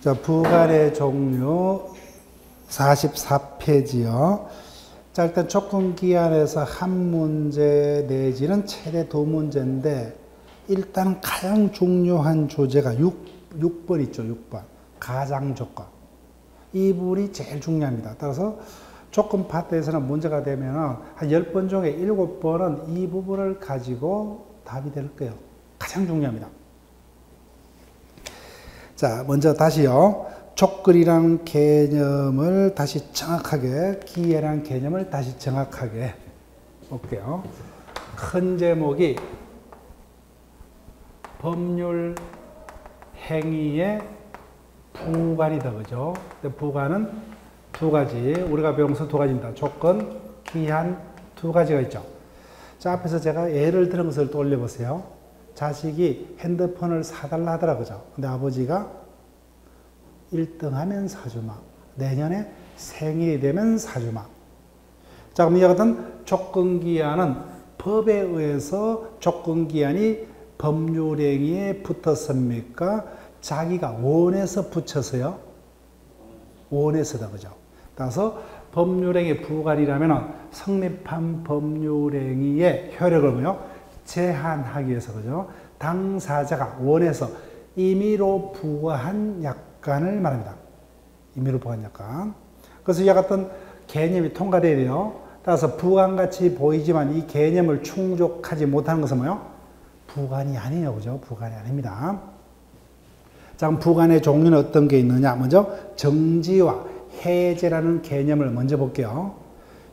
자, 부관의 종류 44페이지요. 자, 일단 조건기한에서 한 문제 내지는 최대 두 문제인데, 일단 가장 중요한 조제가 6번 있죠, 6번. 가장조건. 이 부분이 제일 중요합니다. 따라서 조건 파트에서는 문제가 되면 한 10번 중에 7번은 이 부분을 가지고 답이 될 거예요. 가장 중요합니다. 자, 먼저 다시요. 조건이라는 개념을 다시 정확하게, 기회라는 개념을 다시 정확하게 볼게요. 큰 제목이 법률 행위의 부관이다, 그죠? 부관은 두 가지, 우리가 배운 것은 두 가지입니다. 조건, 기한 두 가지가 있죠. 자, 앞에서 제가 예를 들은 것을 또 올려보세요. 자식이 핸드폰을 사달라 하더라, 그죠? 근데 아버지가 1등 하면 사주마. 내년에 생일이 되면 사주마. 자, 그럼 이와 같은 조건기한은 법에 의해서 조건기한이 법률행위에 붙었습니까? 자기가 원해서 붙여서요? 원해서다, 그죠? 따라서 법률행위 부관이라면 성립한 법률행위의 효력을 뭐요? 제한하기 위해서, 그죠? 당사자가 원해서 임의로 부과한 약관을 말합니다. 임의로 부과한 약관. 그래서 이와 같은 개념이 통과돼야 돼요. 따라서 부관같이 보이지만 이 개념을 충족하지 못하는 것은 뭐요? 부관이 아니에요, 그죠? 부관이 아닙니다. 자, 그럼 부관의 종류는 어떤 게 있느냐? 먼저 정지와 해제라는 개념을 먼저 볼게요.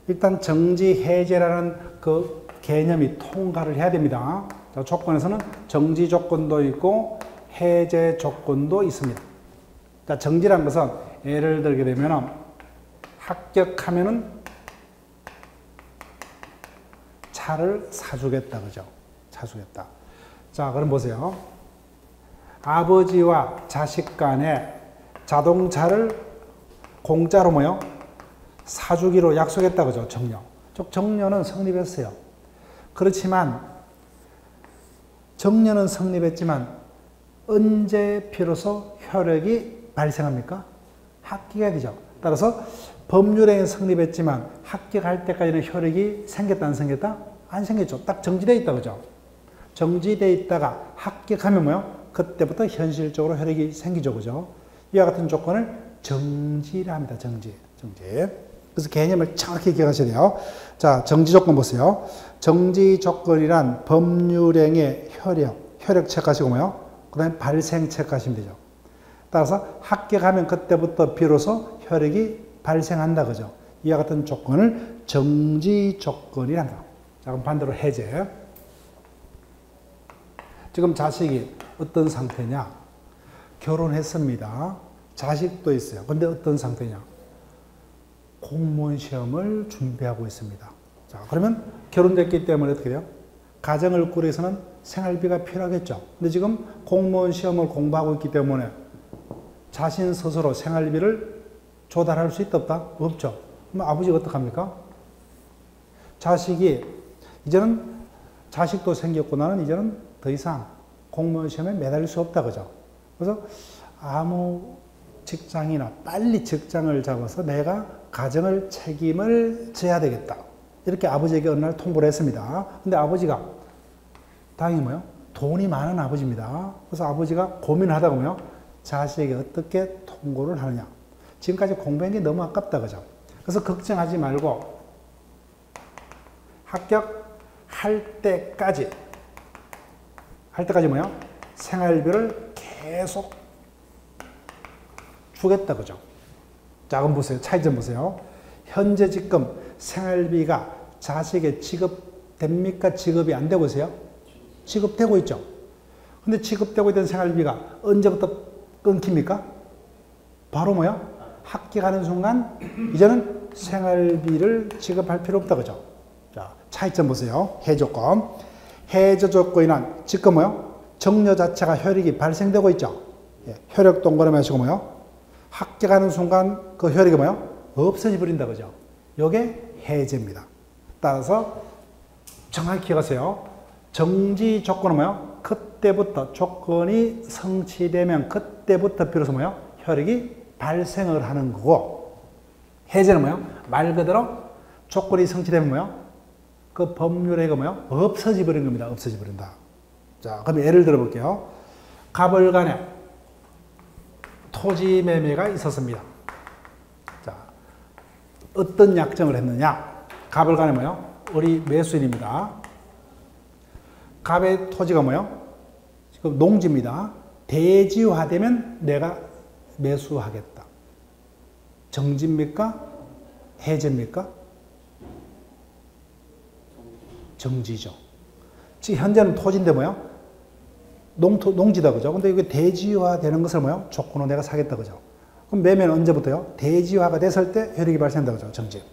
일단 정지, 해제라는 그 개념이 통과를 해야 됩니다. 자, 조건에서는 정지 조건도 있고 해제 조건도 있습니다. 자, 정지라는 것은 예를 들게 되면 합격하면은 차를 사주겠다, 그죠? 사주겠다. 자, 그럼 보세요. 아버지와 자식 간에 자동차를 공짜로 뭐요? 사주기로 약속했다, 그죠? 정려. 즉, 정려는 성립했어요. 그렇지만, 정려는 성립했지만, 언제 비로소 효력이 발생합니까? 합격해야 되죠. 따라서, 법률행위 성립했지만, 합격할 때까지는 효력이 생겼다, 안 생겼다? 안 생겼죠. 딱 정지되어 있다, 그죠? 정지되어 있다가 합격하면 뭐요? 그때부터 현실적으로 효력이 생기죠, 그죠? 이와 같은 조건을 정지라 합니다, 정지. 그래서 개념을 정확히 기억하셔야 돼요. 자, 정지 조건 보세요. 정지 조건이란 법률행위의 효력 체크하시고 뭐요? 그 다음에 발생 체크하시면 되죠. 따라서 합격하면 그때부터 비로소 효력이 발생한다, 그죠? 이와 같은 조건을 정지 조건이라 합니다. 자, 그럼 반대로 해제. 지금 자식이 어떤 상태냐? 결혼했습니다. 자식도 있어요. 근데 어떤 상태냐? 공무원 시험을 준비하고 있습니다. 자, 그러면 결혼됐기 때문에 어떻게 돼요? 가정을 꾸리기 위해서는 생활비가 필요하겠죠. 근데 지금 공무원 시험을 공부하고 있기 때문에 자신 스스로 생활비를 조달할 수 있다, 없다? 없죠. 그럼 아버지가 어떡합니까? 자식이, 이제는 자식도 생겼고 나는 이제는 더 이상 공무원 시험에 매달릴 수 없다, 그죠? 그래서 아무 직장이나 빨리 직장을 잡아서 내가 가정을 책임을 져야 되겠다. 이렇게 아버지에게 어느 날 통보를 했습니다. 근데 아버지가 다행히 뭐요? 돈이 많은 아버지입니다. 그래서 아버지가 고민하다가 뭐요? 자식에게 어떻게 통보를 하느냐. 지금까지 공부한 게 너무 아깝다, 그죠? 그래서 걱정하지 말고 합격할 때까지 뭐요? 생활비를 계속 주겠다, 그죠? 자, 그럼 보세요. 차이점 보세요. 현재 지금 생활비가 자식에 지급됩니까? 지급이 안 되고 있어요? 지급되고 있죠. 근데 지급되고 있던 생활비가 언제부터 끊깁니까? 바로 뭐요? 합격하는 순간 이제는 생활비를 지급할 필요 없다, 그죠? 자, 차이점 보세요. 해조건. 해저 조건이란 지금 뭐요? 정려 자체가 효력이 발생되고 있죠. 예, 효력 동그라미 하시고 뭐요? 합격하는 순간 그 효력이 뭐요? 없어져 버린다, 그죠? 요게 해제입니다. 따라서 정확히 기억하세요. 정지 조건은 뭐요? 그때부터 조건이 성취되면 그때부터 비로소 뭐요? 혈액이 발생을 하는 거고, 해제는 뭐예요? 말 그대로 조건이 성취되면 뭐예요? 그 법률행위가 뭐예요? 없어져 버린 겁니다. 없어져 버린다. 자, 그럼 예를 들어 볼게요. 가벌간에 토지 매매가 있었습니다. 자, 어떤 약정을 했느냐? 가벌간에 뭐예요? 우리 매수인입니다. 갑의 토지가 뭐예요? 지금 농지입니다. 대지화되면 내가 매수하겠다. 정지입니까? 해제입니까? 정지죠. 지금 현재는 토지인데 뭐예요? 농지다, 그죠? 근데 이게 대지화 되는 것을 뭐예요? 조건으로 내가 사겠다, 그죠? 그럼 매매는 언제부터요? 대지화가 됐을 때 혈액이 발생한다, 그죠? 정지.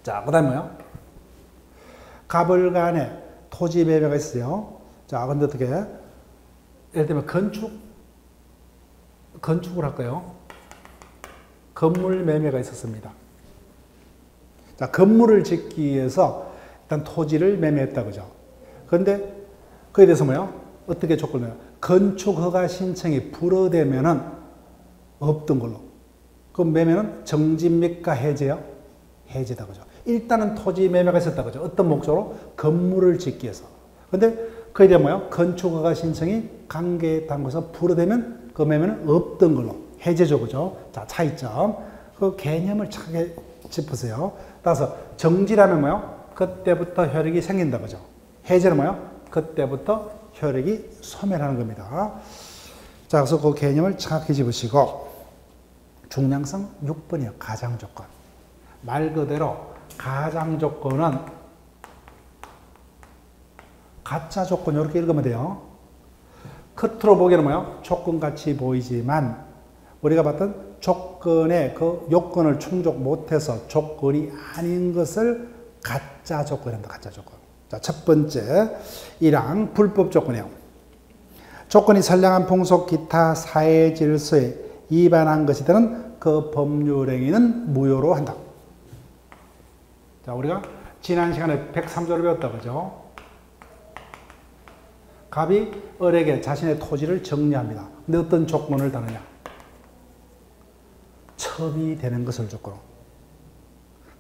자, 그 다음에 뭐예요? 가벌간에 토지 매매가 있어요. 자, 근데 어떻게? 예를 들면 건축을 할까요? 건물 매매가 있었습니다. 자, 건물을 짓기 위해서 일단 토지를 매매했다, 그죠? 그런데 그에 대해서 뭐예요? 어떻게 조건을 내요? 건축 허가 신청이 불어되면은 없던 걸로. 그럼 매매는 정지입니까? 해제요? 해제다, 그죠? 일단은 토지 매매가 있었다, 그죠? 어떤 목적으로? 건물을 짓기 위해서. 근데 그에 대한 뭐예요? 건축 허가 신청이 관계에 담궈서 불어되면 그 매매는 없던 걸로. 해제죠, 그죠? 자, 차이점. 그 개념을 차게 짚으세요. 따라서 정지라면 뭐예요? 그때부터 혈액이 생긴다, 그죠? 해제는 뭐예요? 그때부터 혈액이 소멸하는 겁니다. 자, 그래서 그 개념을 정확히 짚으시고, 중량성 6번이요. 가장조건. 말 그대로 가장조건은 가짜 조건, 이렇게 읽으면 돼요. 겉으로 보기에는 뭐예요? 조건같이 보이지만, 우리가 봤던 조건의 그 요건을 충족 못해서 조건이 아닌 것을 가짜 조건이란다, 가짜 조건. 자, 첫 번째, 1항 불법 조건이에요. 조건이 선량한 풍속 기타 사회 질서에 위반한 것이든 그 법률행위는 무효로 한다. 자, 우리가 지난 시간에 103조를 배웠다, 그죠? 갑이 을에게 자신의 토지를 정리합니다. 근데 어떤 조건을 다느냐? 첩이 되는 것을 조건으로.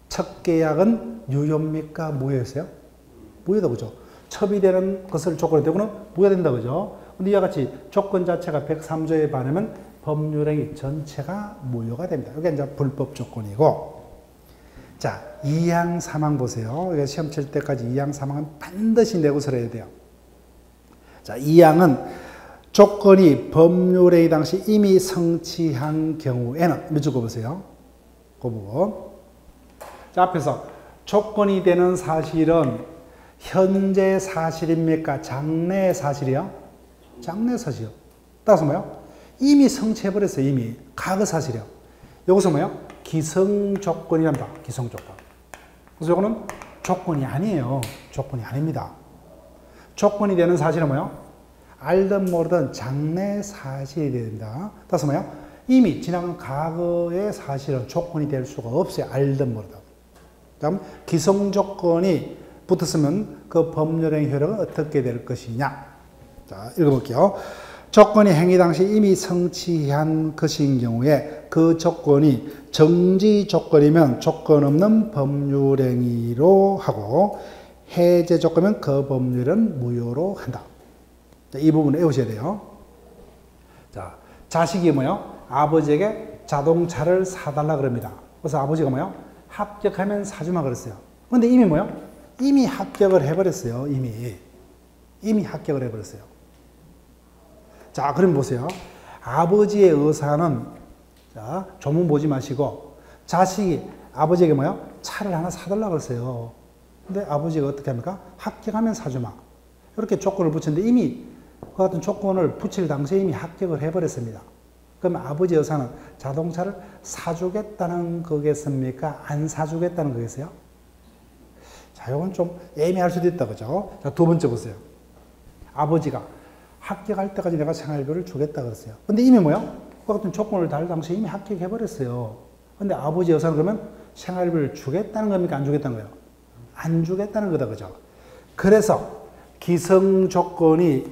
첫 계약은 유효입니까? 무효였어요? 무효다, 그죠? 첩이 되는 것을 조건으로 되고는 무효된다, 그죠? 근데 이와 같이 조건 자체가 103조에 반하면 법률행위 전체가 무효가 됩니다. 이게 이제 불법 조건이고. 자, 2항 3항 보세요. 이게 시험 칠 때까지 2항 3항은 반드시 내고서 해야 돼요. 자, 2항은 조건이 법률행위 당시 이미 성취한 경우에는 몇 줄 보세요. 그 부분. 자, 앞에서 조건이 되는 사실은 현재 사실입니까? 장래 사실이요? 장래 사실이요. 따라서 뭐요? 이미 성취해버렸어요. 이미. 과거 사실이요. 여기서 뭐요? 기성조건이란다. 기성조건. 그래서 이거는 조건이 아니에요. 조건이 아닙니다. 조건이 되는 사실은 뭐요? 알든 모르든 장래 사실이 됩니다. 따라서 뭐요? 이미 지나간 과거의 사실은 조건이 될 수가 없어요. 알든 모르든. 다음 기성조건이 붙었으면 그 법률행위 효력은 어떻게 될 것이냐. 자, 읽어볼게요. 조건이 행위 당시 이미 성취한 것인 경우에 그 조건이 정지 조건이면 조건 없는 법률행위로 하고 해제 조건이면 그 법률은 무효로 한다. 자, 이 부분을 외우셔야 돼요. 자, 자식이 뭐요? 아버지에게 자동차를 사달라 그럽니다. 그래서 아버지가 뭐요? 합격하면 사주마 그랬어요. 근데 이미 뭐요? 이미 합격을 해버렸어요. 이미 합격을 해버렸어요. 자, 그럼 보세요. 아버지의 의사는, 자, 조문 보지 마시고, 자식이 아버지에게 뭐요? 차를 하나 사달라 그랬어요. 근데 아버지가 어떻게 합니까? 합격하면 사주마. 이렇게 조건을 붙였는데 이미 그 같은 조건을 붙일 당시에 이미 합격을 해버렸습니다. 그럼 아버지 의사는 자동차를 사주겠다는 거겠습니까? 안 사주겠다는 거겠어요? 자, 이건 좀 애매할 수도 있다, 그죠? 자, 두 번째 보세요. 아버지가 합격할 때까지 내가 생활비를 주겠다 그랬어요. 근데 이미 뭐요? 그 같은 조건을 달 당시에 이미 합격해버렸어요. 근데 아버지 의사는 그러면 생활비를 주겠다는 겁니까? 안 주겠다는 거예요? 안 주겠다는 거다, 그죠? 그래서 기성 조건이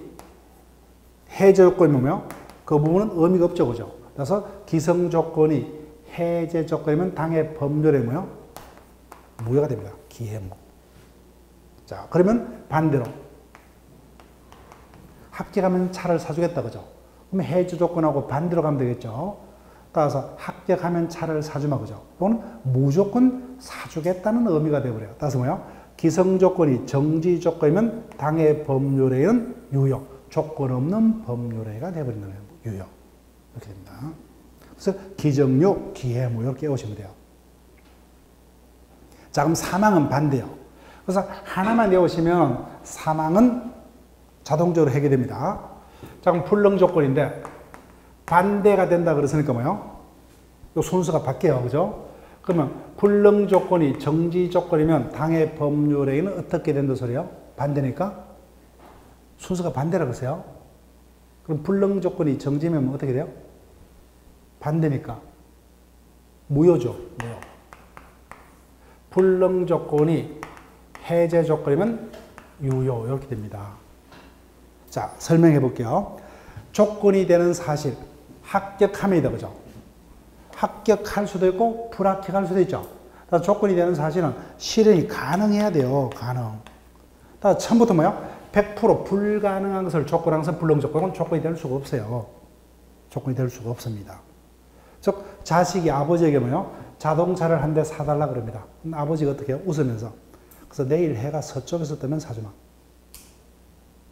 해제 조건이 뭐며? 그 부분은 의미가 없죠. 그죠? 그래서 기성 조건이 해제 조건이면 당해 법률의 뭐요? 무효가 됩니다. 기해무. 자, 그러면 반대로 합격하면 차를 사주겠다. 그죠? 그럼 해제 조건하고 반대로 가면 되겠죠. 따라서 합격하면 차를 사주마. 그죠? 이거는 무조건 사주겠다는 의미가 되어버려요. 따라서 뭐요? 기성 조건이 정지 조건이면 당해 법률에는 유효. 조건 없는 법률에가 되어버린다는 거예요. 유효. 이렇게 됩니다. 그래서 기정유, 기해무 이렇게 외우시면 돼요. 자, 그럼 사망은 반대요. 그래서 하나만 외우시면 사망은 자동적으로 해결됩니다. 자, 그럼 불능 조건인데 반대가 된다 그랬으니까 뭐요? 요 순서가 바뀌어요. 그죠? 그러면 불능 조건이 정지 조건이면 당해 법률에는 어떻게 된다 소리요? 반대니까 순서가 반대라 그러세요. 그럼 불능 조건이 정지면 어떻게 돼요? 반대니까 무효죠. 무효. 불능 조건이 해제 조건이면 유효. 이렇게 됩니다. 자, 설명해 볼게요. 조건이 되는 사실, 합격함이다. 그죠? 합격할 수도 있고 불합격할 수도 있죠. 조건이 되는 사실은 실현이 가능해야 돼요. 가능. 처음부터 뭐야? 100% 불가능한 것을 조건한 것은 불능 조건은 조건이 될 수가 없어요. 조건이 될 수가 없습니다. 즉 자식이 아버지에게 뭐요? 자동차를 한 대 사달라 그럽니다. 아버지가 어떻게 해요? 웃으면서. 그래서 내일 해가 서쪽에서 뜨면 사주마.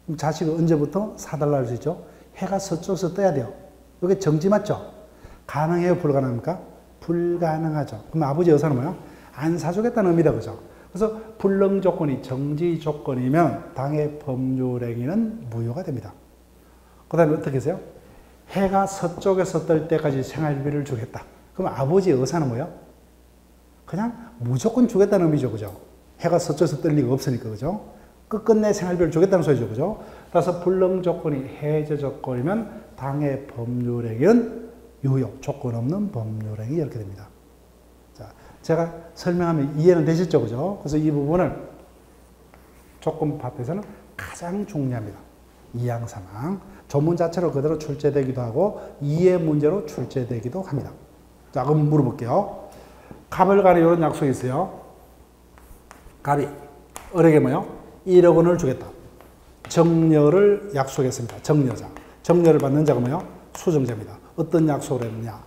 그럼 자식은 언제부터 사달라 할 수 있죠? 해가 서쪽에서 떠야 돼요. 이게 정지 맞죠? 가능해요? 불가능합니까? 불가능하죠. 그럼 아버지 의사는 뭐예요? 안 사주겠다는 의미다. 그죠? 그래서 불능 조건이 정지 조건이면 당해 법률행위는 무효가 됩니다. 그 다음에 어떻게 하세요? 해가 서쪽에서 뜰 때까지 생활비를 주겠다. 그럼 아버지의 의사는 뭐예요? 그냥 무조건 주겠다는 의미죠. 그죠? 해가 서쪽에서 뜰 리가 없으니까. 그죠? 끝끝내 생활비를 주겠다는 소리죠. 그죠? 따라서 불능 조건이 해제 조건이면 당해 법률행위는 유효, 조건 없는 법률행위 이렇게 됩니다. 자, 제가 설명하면 이해는 되셨죠? 그죠? 그래서 이 부분을 조건법에서는 가장 중요합니다. 이항사망. 전문 자체로 그대로 출제되기도 하고 이해 문제로 출제되기도 합니다. 자, 그럼 물어볼게요. 갑을 간에 이런 약속이 있어요. 갑이 을에게 뭐요? 1억 원을 주겠다. 정려를 약속했습니다. 정려자. 정려를 받는 자가 뭐요? 수정자입니다. 어떤 약속을 했느냐?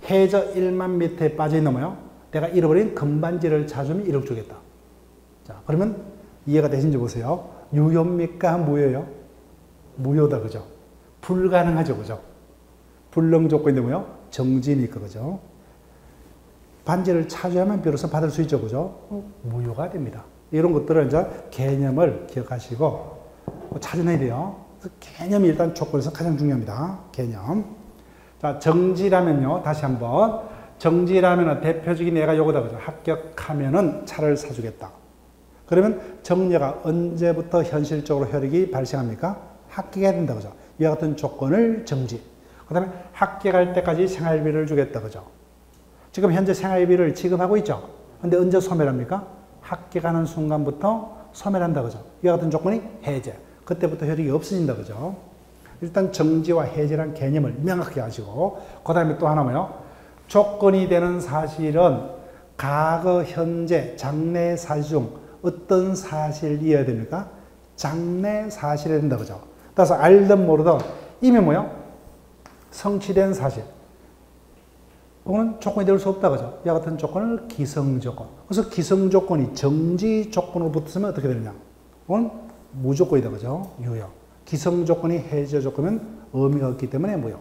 해저 1만 미터에 빠져있는 뭐요? 내가 잃어버린 금반지를 찾으면 1억 주겠다. 자, 그러면 이해가 되신지 보세요. 유효입니까? 무효요? 무효다. 그죠? 불가능하죠. 그죠? 불능 조건인데 뭐요? 정지니까. 그죠? 반지를 찾아야만 비로소 받을 수 있죠. 그죠? 무효가 됩니다. 이런 것들을 이제 개념을 기억하시고 찾아내야 돼요. 개념이 일단 조건에서 가장 중요합니다. 개념. 자, 정지라면요. 다시 한번. 정지라면은 대표적인 예가 요거다. 그죠? 합격하면은 차를 사주겠다. 그러면 정려가 언제부터 현실적으로 효력이 발생합니까? 합격해야 된다. 그죠? 이와 같은 조건을 정지. 그 다음에 합격할 때까지 생활비를 주겠다. 그죠? 지금 현재 생활비를 지급하고 있죠? 근데 언제 소멸합니까? 합격하는 순간부터 소멸한다. 그죠? 이와 같은 조건이 해제. 그때부터 효력이 없어진다. 그죠? 일단 정지와 해제라는 개념을 명확하게 하시고, 그 다음에 또 하나 뭐요? 조건이 되는 사실은 과거, 현재, 장래 사실 중 어떤 사실이어야 됩니까? 장래 사실이어야 된다. 그죠? 따라서 알든 모르든 이미 뭐요? 성취된 사실. 그거는 조건이 될 수 없다. 그죠? 이와 같은 조건을 기성조건. 그래서 기성조건이 정지 조건으로 붙으면 어떻게 되느냐? 그건 무조건이다. 그죠? 유효. 기성조건이 해제 조건이면 의미가 없기 때문에 무효.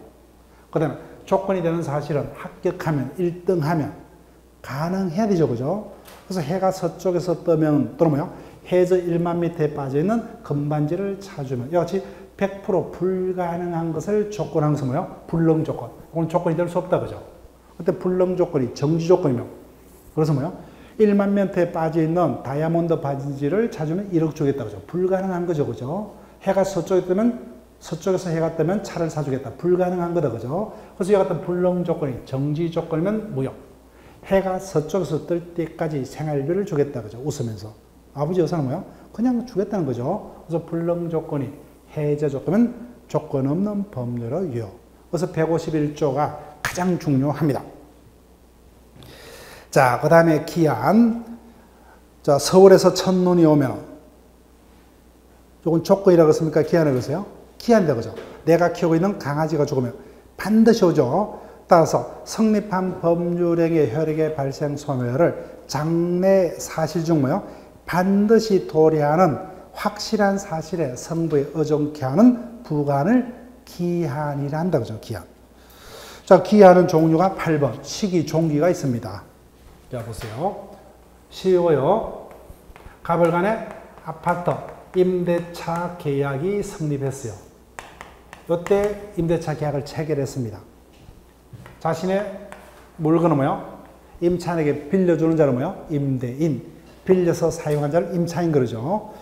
그 다음에 조건이 되는 사실은 합격하면, 1등 하면 가능해야 되죠. 그죠? 그래서 해가 서쪽에서 뜨면, 또는 뭐요? 해저 1만 미터에 빠져있는 금반지를 찾으면, 이와 같이 100% 불가능한 것을 조건한 것은 뭐요? 불능 조건. 이건 조건이 될 수 없다. 그죠? 그때 불능 조건이 정지 조건이면, 그래서 뭐요? 1만 미터에 빠져있는 다이아몬드 반지를 찾으면 1억 주겠다. 그죠? 불가능한 거죠. 그죠? 해가 서쪽에 뜨면, 서쪽에서 해가 뜨면 차를 사주겠다. 불가능한 거다. 그죠? 그래서 이와 같은 불능 조건이 정지 조건이면 무효. 해가 서쪽에서 뜰 때까지 생활비를 주겠다. 그죠? 웃으면서. 아버지 의사는 뭐야? 그냥 주겠다는 거죠. 그래서 불능 조건이 해제 조건이면 조건 없는 법률의 유효. 그래서 151조가 가장 중요합니다. 자, 그 다음에 기한. 자, 서울에서 첫눈이 오면, 이건 조건이라고 했습니까? 기한을 그러세요? 기한이다, 그죠? 내가 키우고 있는 강아지가 죽으면 반드시 오죠. 따라서 성립한 법률행위 효력의 발생 소멸을 장래 사실 중 뭐요? 반드시 도래하는 확실한 사실에 성부에 의존케 하는 부관을 기한이라 한다, 그죠? 기한. 자, 기한은 종류가 8번, 시기, 종기가 있습니다. 자, 보세요. 쉬워요. 가벌간에 아파트 임대차 계약이 성립했어요. 이때 임대차 계약을 체결했습니다. 자신의 물건은 뭐요? 임차인에게 빌려주는 자는 뭐요? 임대인. 빌려서 사용한 자를 임차인 그러죠.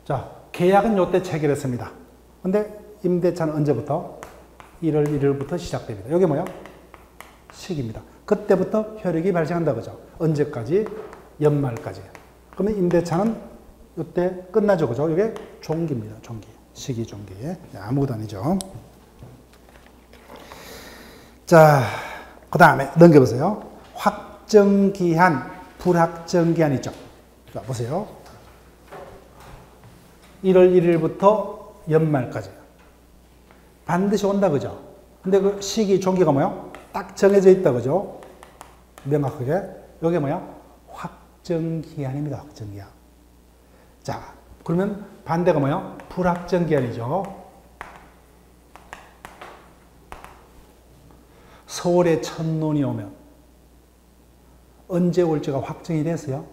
자, 계약은 이때 체결했습니다. 근데 임대차는 언제부터? 1월 1일부터 시작됩니다. 이게 뭐요? 시기입니다. 그때부터 효력이 발생한다 그죠? 언제까지? 연말까지. 그러면 임대차는 이때 끝나죠, 그죠? 이게 종기입니다. 종기. 시기 종기. 아무것도 아니죠. 자, 그 다음에 넘겨보세요. 확정기한, 불확정기한 있죠. 자, 보세요. 1월 1일부터 연말까지. 반드시 온다, 그죠? 근데 그 시기, 종기가 뭐요? 딱 정해져 있다, 그죠? 명확하게. 이게 뭐야? 확정기한입니다, 확정기한. 자, 그러면 반대가 뭐요? 불확정기한이죠. 서울에 첫눈이 오면 언제 올지가 확정이 됐어요?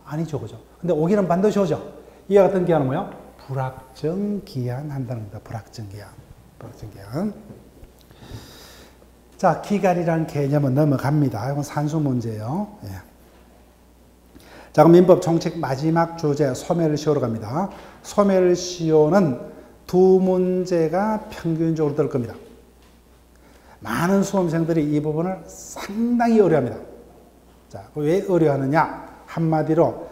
아니죠, 그죠? 근데 오기는 반드시 오죠. 이와 같은 기한은 뭐요? 불확정기한 한다는 겁니다. 불확정기한. 불확정기한. 자, 기간이라는 개념은 넘어갑니다. 이건 산수 문제예요. 예. 자, 그럼 민법 총칙 마지막 주제 소멸시효로 갑니다. 소멸시효는 두 문제가 평균적으로 될 겁니다. 많은 수험생들이 이 부분을 상당히 어려워합니다. 자, 왜 어려워하느냐? 한마디로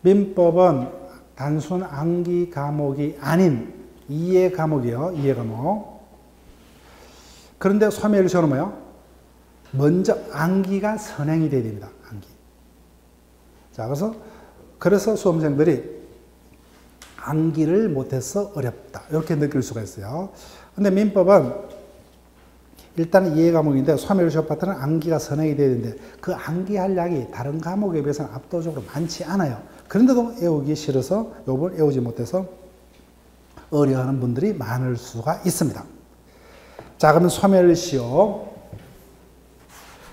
민법은 단순 암기 과목이 아닌 이해 과목이에요. 이해 과목. 그런데 소멸시효는 뭐예요? 먼저 암기가 선행이 돼야 됩니다. 암기. 자, 그래서 수험생들이 암기를 못해서 어렵다. 이렇게 느낄 수가 있어요. 근데 민법은 일단 이해 과목인데 소멸시효 파트는 암기가 선행이 돼야 되는데 그 암기할 양이 다른 과목에 비해서는 압도적으로 많지 않아요. 그런데도 외우기 싫어서 요번 외우지 못해서 어려워하는 분들이 많을 수가 있습니다. 자, 그러면 소멸시효.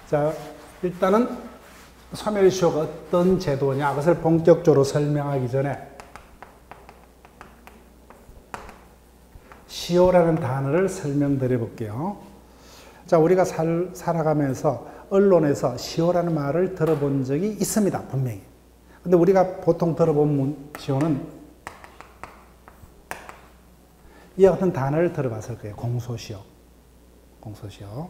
자, 일단은 소멸시효가 어떤 제도냐, 그것을 본격적으로 설명하기 전에 시효라는 단어를 설명드려 볼게요. 자, 우리가 살아가면서 언론에서 시효라는 말을 들어본 적이 있습니다. 분명히. 근데 우리가 보통 들어본 시효는 이와 같은 단어를 들어봤을 거예요. 공소시효. 공소시효.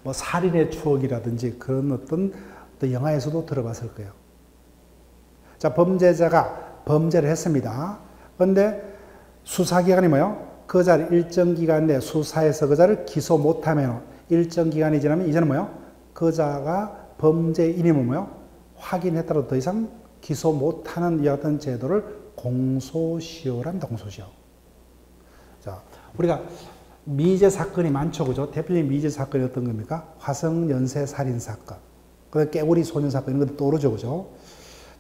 뭐 살인의 추억이라든지 그런 어떤 영화에서도 들어봤을 거예요. 자, 범죄자가 범죄를 했습니다. 그런데 수사기관이 뭐예요? 그 자를 일정 기간 내에 수사해서 그 자를 기소 못하면 일정 기간이 지나면 이제는 뭐예요? 그 자가 범죄인임을 뭐예요? 확인했더라도 더 이상 기소 못하는 이와 같은 제도를 공소시효랍니다. 공소시효. 자, 우리가 미제 사건이 많죠, 그죠? 대표적인 미제 사건이 어떤 겁니까? 화성 연쇄 살인 사건, 그다음 깨구리 소년 사건 이런 것도 떠오르죠, 그죠?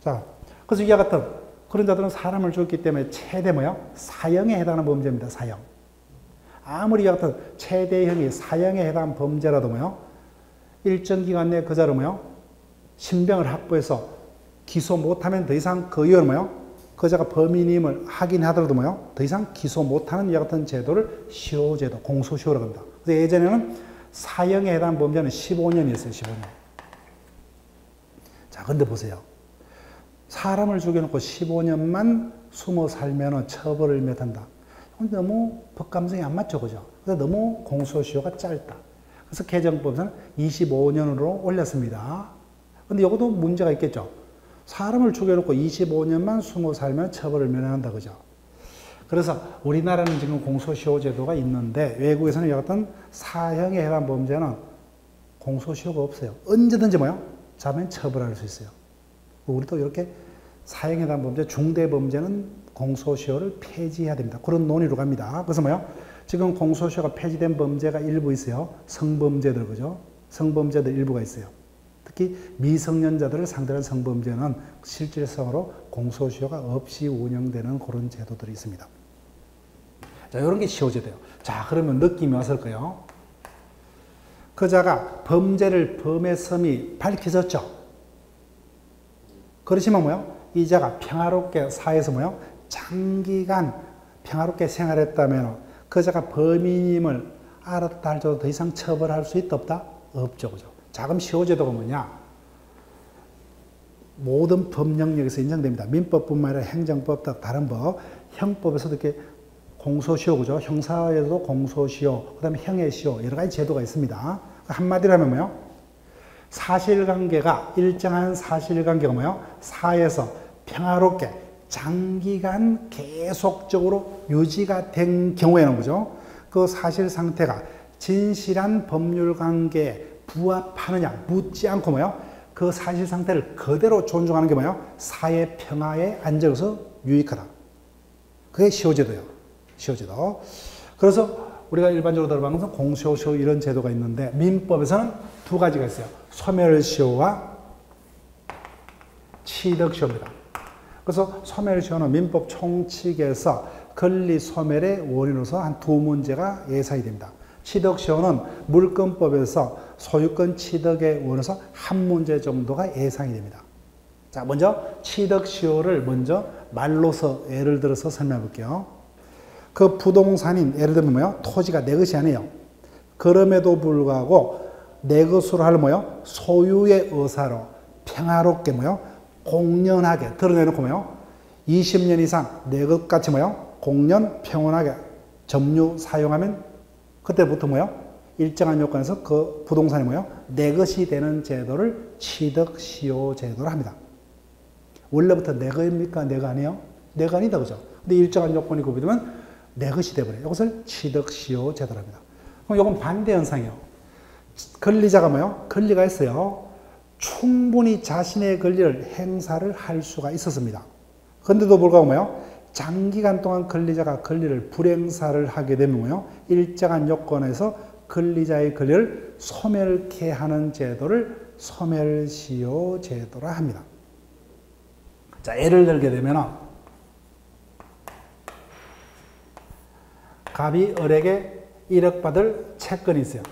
자, 그래서 이와 같은 그런 자들은 사람을 죽였기 때문에 최대 뭐요? 사형에 해당하는 범죄입니다. 사형. 아무리 이와 같은 최대형이 사형에 해당하는 범죄라도 뭐요? 일정 기간 내에 그 자를 뭐요? 신병을 확보해서 기소 못하면 더 이상 그 이유는 뭐요? 그 자가 범인임을 확인하더라도 뭐요? 더 이상 기소 못하는 이와 같은 제도를 시효제도, 공소시효라고 합니다. 그래서 예전에는 사형에 해당하는 범죄는 15년이었어요. 15년. 자, 근데 보세요. 사람을 죽여놓고 15년만 숨어 살면 처벌을 몇 한다. 너무 법 감성이 안 맞죠, 그죠? 그래서 너무 공소시효가 짧다. 그래서 개정법에서는 25년으로 올렸습니다. 근데 이것도 문제가 있겠죠. 사람을 죽여놓고 25년만 숨어 살면 처벌을 면한다, 그죠? 그래서 우리나라는 지금 공소시효 제도가 있는데 외국에서는 이 같은 사형에 해당 범죄는 공소시효가 없어요. 언제든지 뭐요? 자면 처벌할 수 있어요. 우리도 이렇게 사형에 해당 범죄, 중대 범죄는 공소시효를 폐지해야 됩니다. 그런 논의로 갑니다. 그래서 뭐요? 지금 공소시효가 폐지된 범죄가 일부 있어요. 성범죄들, 그죠? 성범죄들 일부가 있어요. 특히 미성년자들을 상대로 한 성범죄는 실질성으로 공소시효가 없이 운영되는 그런 제도들이 있습니다. 자, 이런 게 시효제도예요. 자, 그러면 느낌이 왔을 거예요. 그자가 범죄를 범했음이 밝혀졌죠. 그렇지만 뭐요? 이 자가 평화롭게 사회에서 뭐요? 장기간 평화롭게 생활했다면 그자가 범인임을 알았다 할지라도 더 이상 처벌할 수 있다 없다? 없죠. 그죠? 자, 그럼 시효제도가 뭐냐? 모든 법 영역에서 인정됩니다. 민법뿐만 아니라 행정법, 다른 법, 형법에서도 이렇게 공소시효, 그죠? 형사에도 공소시효, 그 다음에 형해시효, 여러 가지 제도가 있습니다. 한마디로 하면 뭐요? 사실관계가, 일정한 사실관계가 뭐요? 사회에서 평화롭게 장기간 계속적으로 유지가 된 경우에는 그죠? 그 사실 상태가 진실한 법률 관계에 부합하느냐, 묻지 않고 뭐요? 그 사실 상태를 그대로 존중하는 게 뭐요? 사회 평화에 안정해서 유익하다. 그게 시효제도예요. 시효제도. 그래서 우리가 일반적으로 들어보는 것은 공소시효 이런 제도가 있는데 민법에서는 두 가지가 있어요. 소멸시효와 취득시효입니다. 그래서 소멸시효는 민법 총칙에서 권리 소멸의 원인으로서 한 두 문제가 예상이 됩니다. 취득시효는 물권법에서 소유권 취득의 원에서 한 문제 정도가 예상이 됩니다. 자, 먼저 취득시효를 먼저 말로서 예를 들어서 설명해 볼게요. 그 부동산인, 예를 들면 뭐요? 토지가 내 것이 아니에요. 그럼에도 불구하고 내 것으로 할 뭐요? 소유의 의사로 평화롭게 뭐요? 공연하게 드러내놓고 뭐요? 20년 이상 내 것 같이 뭐요? 공연 평온하게 점유 사용하면 그때부터 뭐요? 일정한 요건에서 그 부동산이 뭐요? 내 것이 되는 제도를 취득시효 제도로 합니다. 원래부터 내 거입니까? 내가 아니에요? 내가 아니다, 그죠? 근데 일정한 요건이 구비되면 내 것이 되어버려요. 이것을 취득시효 제도로 합니다. 그럼 이건 반대 현상이에요. 권리자가 뭐요? 권리가 있어요. 충분히 자신의 권리를 행사를 할 수가 있었습니다. 그런데도 불구하고 뭐요? 장기간 동안 권리자가 권리를 불행사를 하게 되면 뭐요? 일정한 요건에서 권리자의 권리를 소멸케 하는 제도를 소멸시효 제도라 합니다. 자, 예를 들게 되면 갑이 을에게 1억 받을 채권이 있어요.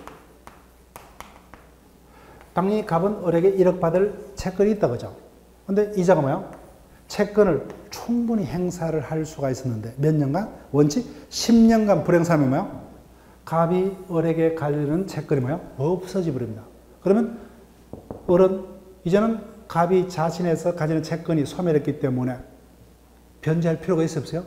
당연히 갑은 을에게 1억 받을 채권이 있다, 그죠? 근데 이자가 뭐야? 채권을 충분히 행사를 할 수가 있었는데 몇 년간? 원칙 10년간 불행사하면 뭐야? 갑이 을에게 가지는 채권이 뭐야? 없어져 버립니다. 그러면 을은 이제는 갑이 자신에서 가지는 채권이 소멸했기 때문에 변제할 필요가 있어요, 없어요?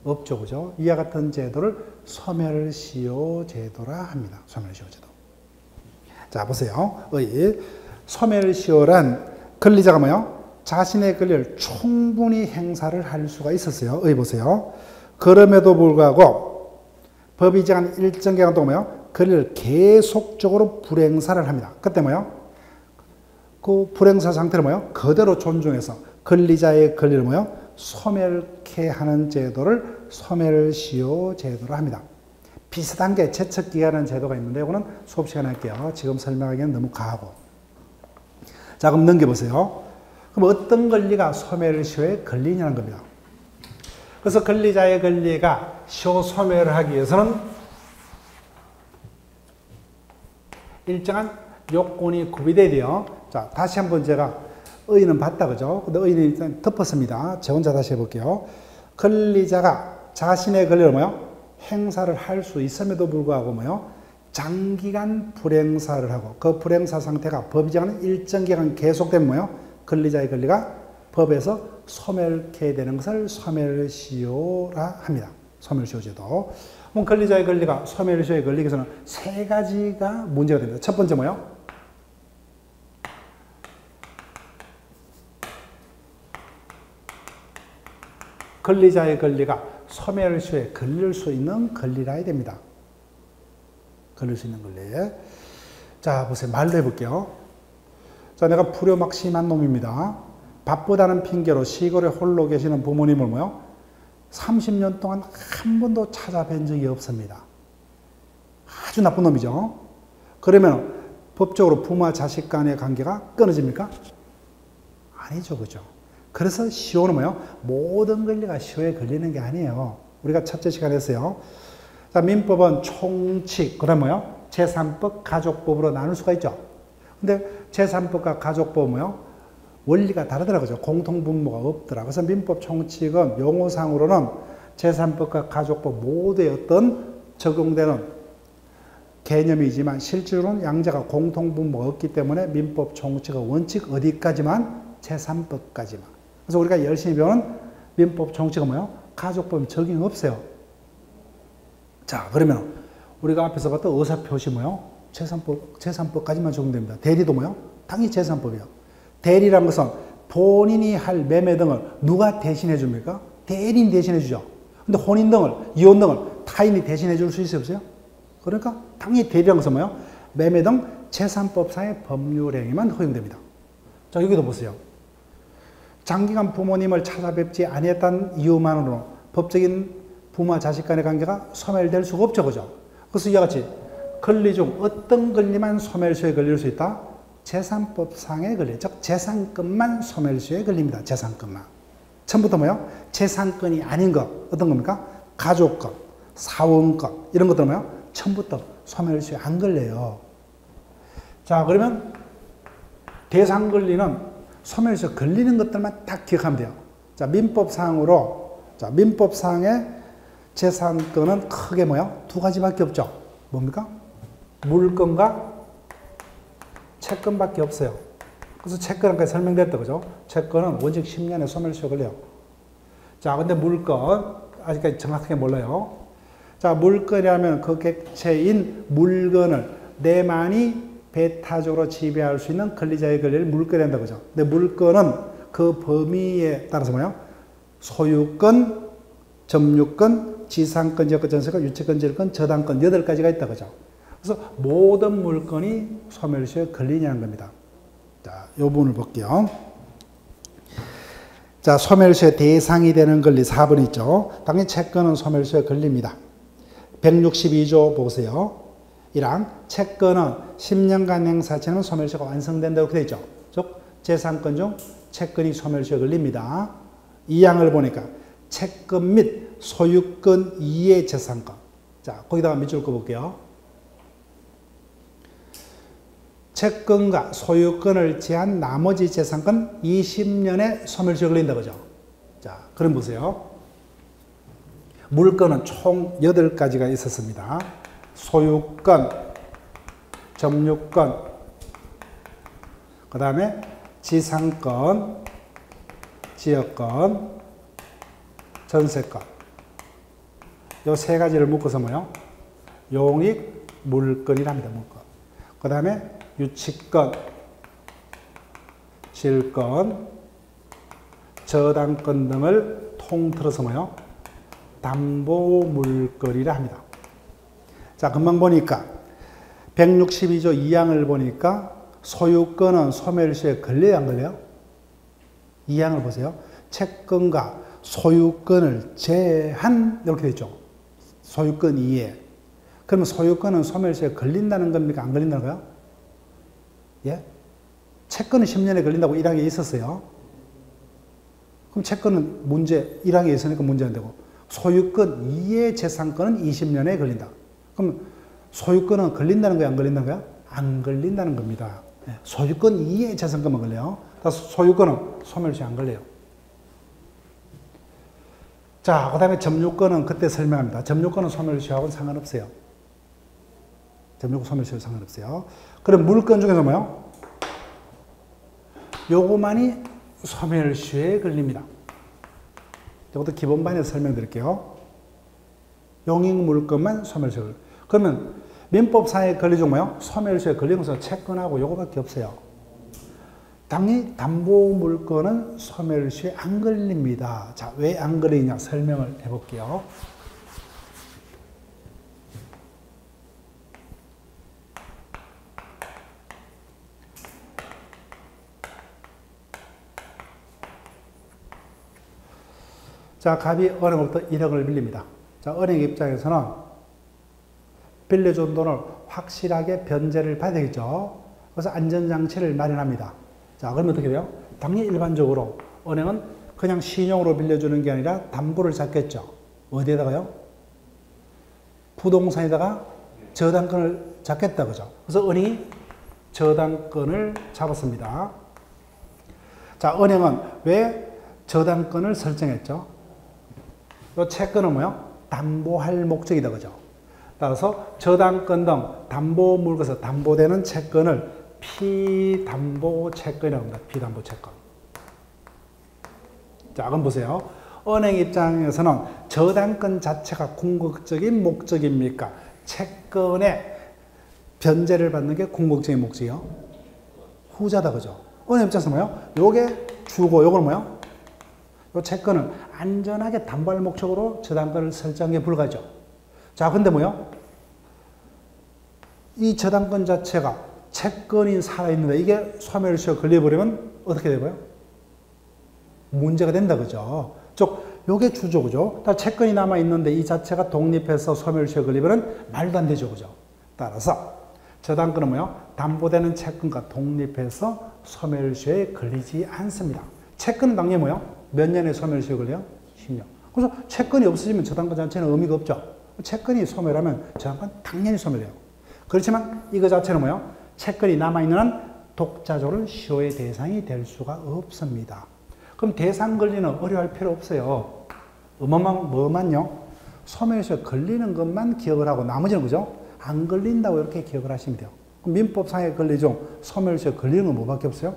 없죠, 그죠? 이와 같은 제도를 소멸시효 제도라 합니다. 소멸시효 제도. 자, 보세요. 소멸시효란 권리자가 뭐요? 자신의 권리를 충분히 행사를 할 수가 있었어요. 보세요. 그럼에도 불구하고 법이 정한 일정 기간 동안 뭐요? 권리를 계속적으로 불행사를 합니다. 그때 뭐요? 그 불행사 상태를 뭐요? 그대로 존중해서 권리자의 권리를 뭐요? 소멸케 하는 제도를 소멸시효 제도로 합니다. 비슷한 게 제척기한이라는 제도가 있는데 이거는 수업 시간에 할게요. 지금 설명하기는 너무 과하고. 자, 그럼 넘겨보세요. 그럼 어떤 권리가 소멸시효에 걸리냐는 겁니다. 그래서 권리자의 권리가 시효 소멸을 하기 위해서는 일정한 요건이 구비돼야 돼요. 자, 다시 한번 제가 의의는 봤다, 그죠? 근데 의의는 일단 덮었습니다. 제 혼자 다시 해볼게요. 권리자가 자신의 권리를 뭐요? 행사를 할 수 있음에도 불구하고 뭐요? 장기간 불행사를 하고 그 불행사 상태가 법이 정하는 일정 기간 계속되면 뭐요? 권리자의 권리가 법에서 소멸케 되는 것을 소멸시효라 합니다. 소멸시효 제도. 그럼 권리자의 권리가 소멸시효에 걸리기 위해서는 세 가지가 문제가 됩니다. 첫 번째 뭐요? 권리자의 권리가 소멸시효에 걸릴 수 있는 권리라 해야 됩니다. 걸릴 수 있는 권리. 자, 보세요. 말로 해볼게요. 자, 내가 불효 막 심한 놈입니다. 바쁘다는 핑계로 시골에 홀로 계시는 부모님을 뭐요? 30년 동안 한 번도 찾아뵌 적이 없습니다. 아주 나쁜 놈이죠. 그러면 법적으로 부모와 자식 간의 관계가 끊어집니까? 아니죠. 그죠? 그래서 시효는 뭐예요? 모든 권리가 시효에 걸리는 게 아니에요. 우리가 첫째 시간에 했어요. 자, 민법은 총칙, 그 다음 뭐예요? 제3법, 가족법으로 나눌 수가 있죠. 근데 제3법과 가족법은 뭐예요? 원리가 다르더라고요. 공통분모가 없더라. 그래서 민법 총칙은 용어상으로는 제3법과 가족법 모두의 어떤 적용되는 개념이지만 실제로는 양자가 공통분모가 없기 때문에 민법 총칙의 원칙 어디까지만? 제3법까지만. 그래서 우리가 열심히 배우는 민법 총칙은 뭐예요? 가족법 적용 없어요. 자, 그러면 우리가 앞에서 봤던 의사표시 뭐예요? 제3법까지만 적용됩니다. 대리도 뭐예요? 당연히 제3법이에요. 대리란 것은 본인이 할 매매 등을 누가 대신해 줍니까? 대리인이 대신해 주죠. 근데 혼인 등을, 이혼 등을 타인이 대신해 줄 수 있어요? 없어요? 그러니까 당연히 대리란 것은 뭐예요? 매매 등 제3법상의 법률행위만 허용됩니다. 자, 여기도 보세요. 장기간 부모님을 찾아뵙지 아니했다는 이유만으로 법적인 부모와 자식 간의 관계가 소멸될 수가 없죠. 그죠? 그래서 이와 같이 권리 중 어떤 권리만 소멸시효에 걸릴 수 있다? 제3법상의 권리, 즉 재산권만 소멸시효에 걸립니다. 재산권만. 처음부터 뭐예요? 재산권이 아닌 것, 어떤 겁니까? 가족권, 사원권, 이런 것들은 뭐예요? 처음부터 소멸시효에 안 걸려요. 자, 그러면 대상 권리는 소멸시효 걸리는 것들만 딱 기억하면 돼요. 자, 민법상으로, 자, 민법상의 재산권은 크게 뭐예요? 두 가지밖에 없죠. 뭡니까? 물권과 채권밖에 없어요. 그래서 채권까지 설명됐다, 그죠? 채권은 원칙 10년에 소멸시효 걸려요. 자, 근데 물권, 아직까지 정확하게 몰라요. 자, 물권이라면 그 객체인 물건을 내만이 배타적으로 지배할 수 있는 권리자의 권리를 물권이 한다, 그죠? 근데 물권은 그 범위에 따라서 뭐예요? 소유권, 점유권, 지상권, 지역권, 전세권, 유치권, 지역권, 저당권 8가지가 있다, 그죠? 그래서 모든 물건이 소멸시효에 걸리냐는 겁니다. 자, 이 부분을 볼게요. 자, 소멸시효의 대상이 되는 권리 4번 있죠. 당연히 채권은 소멸시효에 걸립니다. 162조 보세요. 1항, 채권은 10년간 행사치는 소멸시효가 완성된다고 이렇게 되어 있죠. 즉, 재산권 중 채권이 소멸시효에 걸립니다. 2항을 보니까 채권 및 소유권 이의 재산권. 자, 거기다가 밑줄 그어볼게요. 채권과 소유권을 제한 나머지 재산권 20년에 소멸시효 걸린다, 그죠? 자, 그럼 보세요. 물건은 총 8가지가 있었습니다. 소유권, 점유권, 그 다음에 지상권, 지역권, 전세권. 요 3가지를 묶어서 뭐요? 용익 물권이랍니다. 물권. 그 다음에 유치권, 질권, 저당권 등을 통틀어서 뭐요? 담보물권이라 합니다. 자, 금방 보니까 162조 2항을 보니까 소유권은 소멸시효에 걸려야 안 걸려요? 2항을 보세요. 채권과 소유권을 제한 이렇게 되어 있죠. 소유권 이해. 그러면 소유권은 소멸시효에 걸린다는 겁니까? 안 걸린다는 거예요? 예? 채권은 10년에 걸린다고 1항에 있었어요. 그럼 채권은 문제, 1항에 있으니까 문제 안 되고 소유권 이해 재산권은 20년에 걸린다. 그럼 소유권은 걸린다는 거야? 안 걸린다는 거야? 안 걸린다는 겁니다. 예. 소유권 이해 재산권만 걸려요. 소유권은 소멸시효 안 걸려요. 자, 그 다음에 점유권은 그때 설명합니다. 점유권은 소멸시효하고는 상관없어요. 점유권 소멸시효 상관없어요. 그럼 물권 중에서 뭐요? 요거만이 소멸시효에 걸립니다. 이것도 기본반에서 설명드릴게요. 용익물권만 소멸시효. 그러면 민법상의 권리 중 뭐요? 소멸시효에 걸리는 것은 채권하고 요거밖에 없어요. 당연히 담보물건은 소멸시효에 안 걸립니다. 자, 왜 안 걸리냐 설명을 해볼게요. 자, 갑이 은행으로부터 1억을 빌립니다. 자, 은행 입장에서는 빌려준 돈을 확실하게 변제를 받아야 되겠죠. 그래서 안전장치를 마련합니다. 자, 그러면 어떻게 돼요? 당연히 일반적으로 은행은 그냥 신용으로 빌려주는 게 아니라 담보를 잡겠죠. 어디에다가요? 부동산에다가 저당권을 잡겠다, 그죠? 그래서 은행이 저당권을 잡았습니다. 자, 은행은 왜 저당권을 설정했죠? 이 채권은 뭐요? 담보할 목적이다, 그죠? 따라서 저당권 등 담보물건에서 담보되는 채권을 피담보 채권이라고 합니다. 피담보 채권. 자, 그럼 보세요. 은행 입장에서는 저당권 자체가 궁극적인 목적입니까? 채권의 변제를 받는 게 궁극적인 목적이요? 후자다, 그죠? 은행 입장에서 뭐요? 요게 주고, 요건 뭐요? 요 채권은 안전하게 담보할 목적으로 저당권을 설정한 게 불가죠. 자, 근데 뭐요? 이 저당권 자체가 채권이 살아있는데 이게 소멸시효 걸려버리면 어떻게 되고요? 문제가 된다, 그죠? 즉, 요게 주죠, 그죠? 채권이 남아있는데 이 자체가 독립해서 소멸시효 걸리면 말도 안 되죠, 그죠? 따라서 저당권은 뭐요? 담보되는 채권과 독립해서 소멸시효에 걸리지 않습니다. 채권은 당연히 뭐요? 몇 년에 소멸시효 걸려요? 10년. 그래서 채권이 없어지면 저당권 자체는 의미가 없죠. 채권이 소멸하면 저당권 당연히 소멸해요. 그렇지만 이거 자체는 뭐예요? 채권이 남아있는 한 독자적으로는 시효의 대상이 될 수가 없습니다. 그럼 대상 권리는 어려워할 필요 없어요. 뭐만요? 소멸시효 걸리는 것만 기억을 하고 나머지는 그죠? 안 걸린다고 이렇게 기억을 하시면 돼요. 그럼 민법상의 권리 중 소멸시효 걸리는 건 뭐밖에 없어요?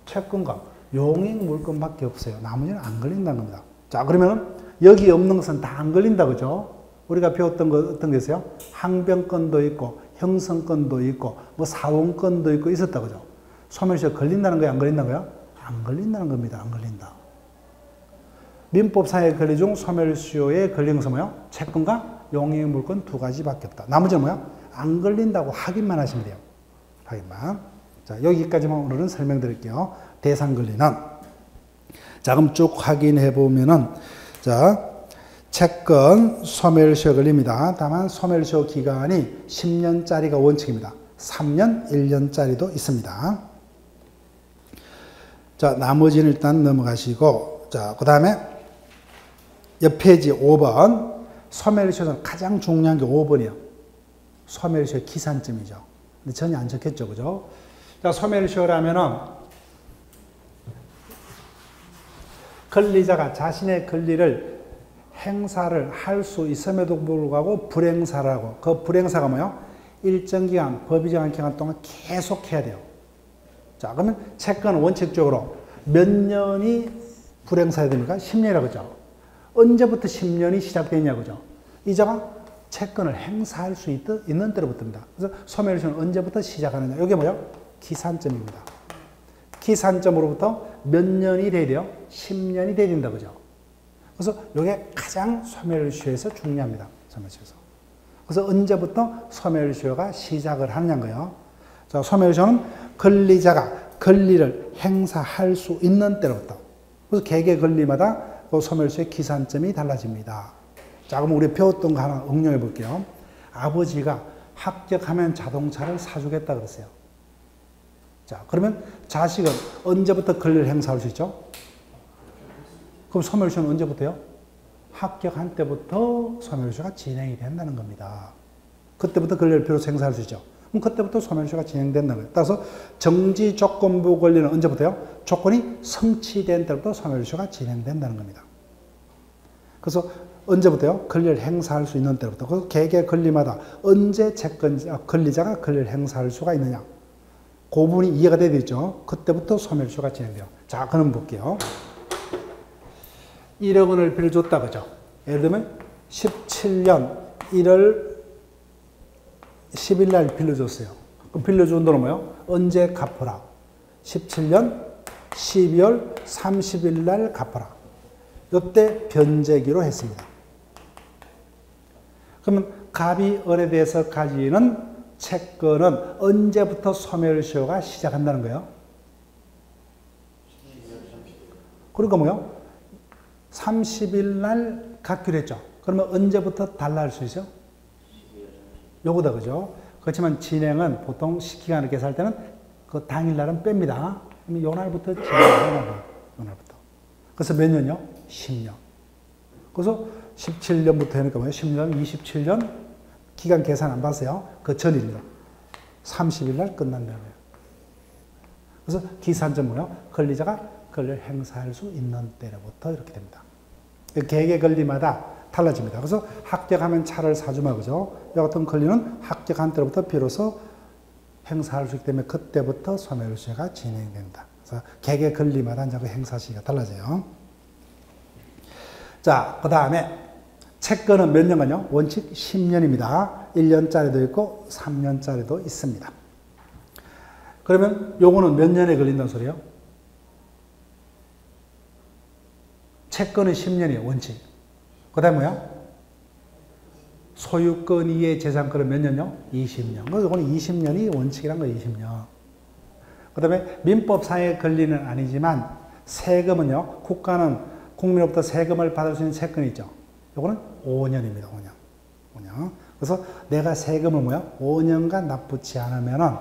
채권과 용익 물건밖에 없어요. 나머지는 안 걸린다는 겁니다. 자, 그러면 여기 없는 것은 다 안 걸린다, 그죠? 우리가 배웠던 거 어떤 게 있어요? 항변권도 있고 형성권도 있고 뭐 사원권도 있고 있었다, 그죠? 소멸시효 걸린다는 거예요? 안 걸린다는 거예요? 안 걸린다는 겁니다. 안 걸린다. 민법상의 권리 중 소멸시효에 걸리는 것은 뭐예요? 채권과 용익 물건 두 가지밖에 없다. 나머지는 뭐예요? 안 걸린다고 확인만 하시면 돼요. 확인만. 자, 여기까지만 오늘은 설명드릴게요. 대상 권리는. 자, 그럼 쭉 확인해 보면은, 자, 채권 소멸시효 걸립니다. 다만 소멸시효 기간이 10년짜리가 원칙입니다. 3년, 1년짜리도 있습니다. 자, 나머지는 일단 넘어가시고, 자, 그 다음에 옆 페이지 5번. 소멸시효는 가장 중요한 게 5번이에요. 소멸시효 기산점이죠. 근데 전혀 안 적혔죠, 그죠? 자, 소멸시효라면은 권리자가 자신의 권리를 행사를 할 수 있음에도 불구하고 불행사를 하고, 그 불행사가 뭐예요? 일정 기간, 법이 정한 기간 동안 계속 해야 돼요. 자, 그러면 채권은 원칙적으로 몇 년이 불행사해야 됩니까? 10년이라고 그죠? 언제부터 10년이 시작되냐, 그죠? 이자가 채권을 행사할 수 있는 때로부터입니다. 그래서 소멸시효는 언제부터 시작하느냐? 이게 뭐예요? 기산점입니다. 기산점으로부터 몇 년이 돼야 돼요? 10년이 돼야 된다, 그죠? 그래서 이게 가장 소멸시효에서 중요합니다. 소멸시효에서. 그래서 언제부터 소멸시효가 시작을 하느냐는 거예요. 자, 소멸시효는 권리자가 권리를 행사할 수 있는 때로부터. 그래서 개개 권리마다 그 소멸시효의 기산점이 달라집니다. 자, 그럼 우리 배웠던 거 하나 응용해 볼게요. 아버지가 합격하면 자동차를 사주겠다 그랬어요. 자, 그러면 자식은 언제부터 권리를 행사할 수 있죠? 그럼 소멸시효는 언제부터요? 합격한 때부터 소멸시효가 진행이 된다는 겁니다. 그때부터 권리를 비로소 행사할 수 있죠. 그럼 그때부터 소멸시효가 진행된다는 거예요. 따라서 정지 조건부 권리는 언제부터요? 조건이 성취된 때부터 소멸시효가 진행된다는 겁니다. 그래서 언제부터요? 권리를 행사할 수 있는 때부터. 그래서 개개 권리마다 언제 권리자가 권리를 행사할 수가 있느냐. 그 부분이 이해가 되어 있죠. 그때부터 소멸시효가 진행돼요. 자, 그럼 볼게요. 1억 원을 빌려줬다, 그죠? 예를 들면 17년 1월 10일 날 빌려줬어요. 그럼 빌려준 돈은 뭐예요? 언제 갚으라? 17년 12월 30일 날 갚아라. 이때 변제기로 했습니다. 그러면 갑이 을에 대해서 가지는 채권은 언제부터 소멸시효가 시작한다는 거예요? 그러니까 뭐요? 30일 날 갚기로 했죠. 그러면 언제부터 달라 할 수 있어요? 요거다, 그죠? 그렇지만 진행은 보통 시기간을 계산할 때는 그 당일날은 뺍니다. 그럼 요 날부터 진행하는 거예요. 요 날부터. 그래서 몇 년요? 10년. 그래서 17년부터 하니까 뭐예요? 10년, 27년 기간 계산 안 봤어요? 그 전일이죠. 30일 날 끝난다는 거예요. 그래서 기산점 뭐예요? 권리자가 권리를 행사할 수 있는 때로부터 이렇게 됩니다. 계획의 권리마다 달라집니다. 그래서 합격하면 차를 사주마, 그죠? 이 같은 권리는 합격한 때로부터 비로소 행사할 수 있기 때문에 그때부터 소멸시효가 진행된다. 그래서 계획의 권리마다 이제 그 행사 시기가 달라져요. 자, 그 다음에 채권은 몇 년간요? 원칙 10년입니다. 1년짜리도 있고 3년짜리도 있습니다. 그러면 요거는 몇 년에 걸린다는 소리예요? 채권은 10년이에요, 원칙. 그 다음에 뭐야? 소유권 이외의 재산권은 몇 년요? 20년. 그래서 이거는 20년이 원칙이란 거예요, 20년. 그 다음에 민법상의 권리는 아니지만 세금은요, 국가는 국민으로부터 세금을 받을 수 있는 채권이 있죠. 이거는 5년입니다, 5년. 그래서 내가 세금을 뭐야? 5년간 납부치 않으면은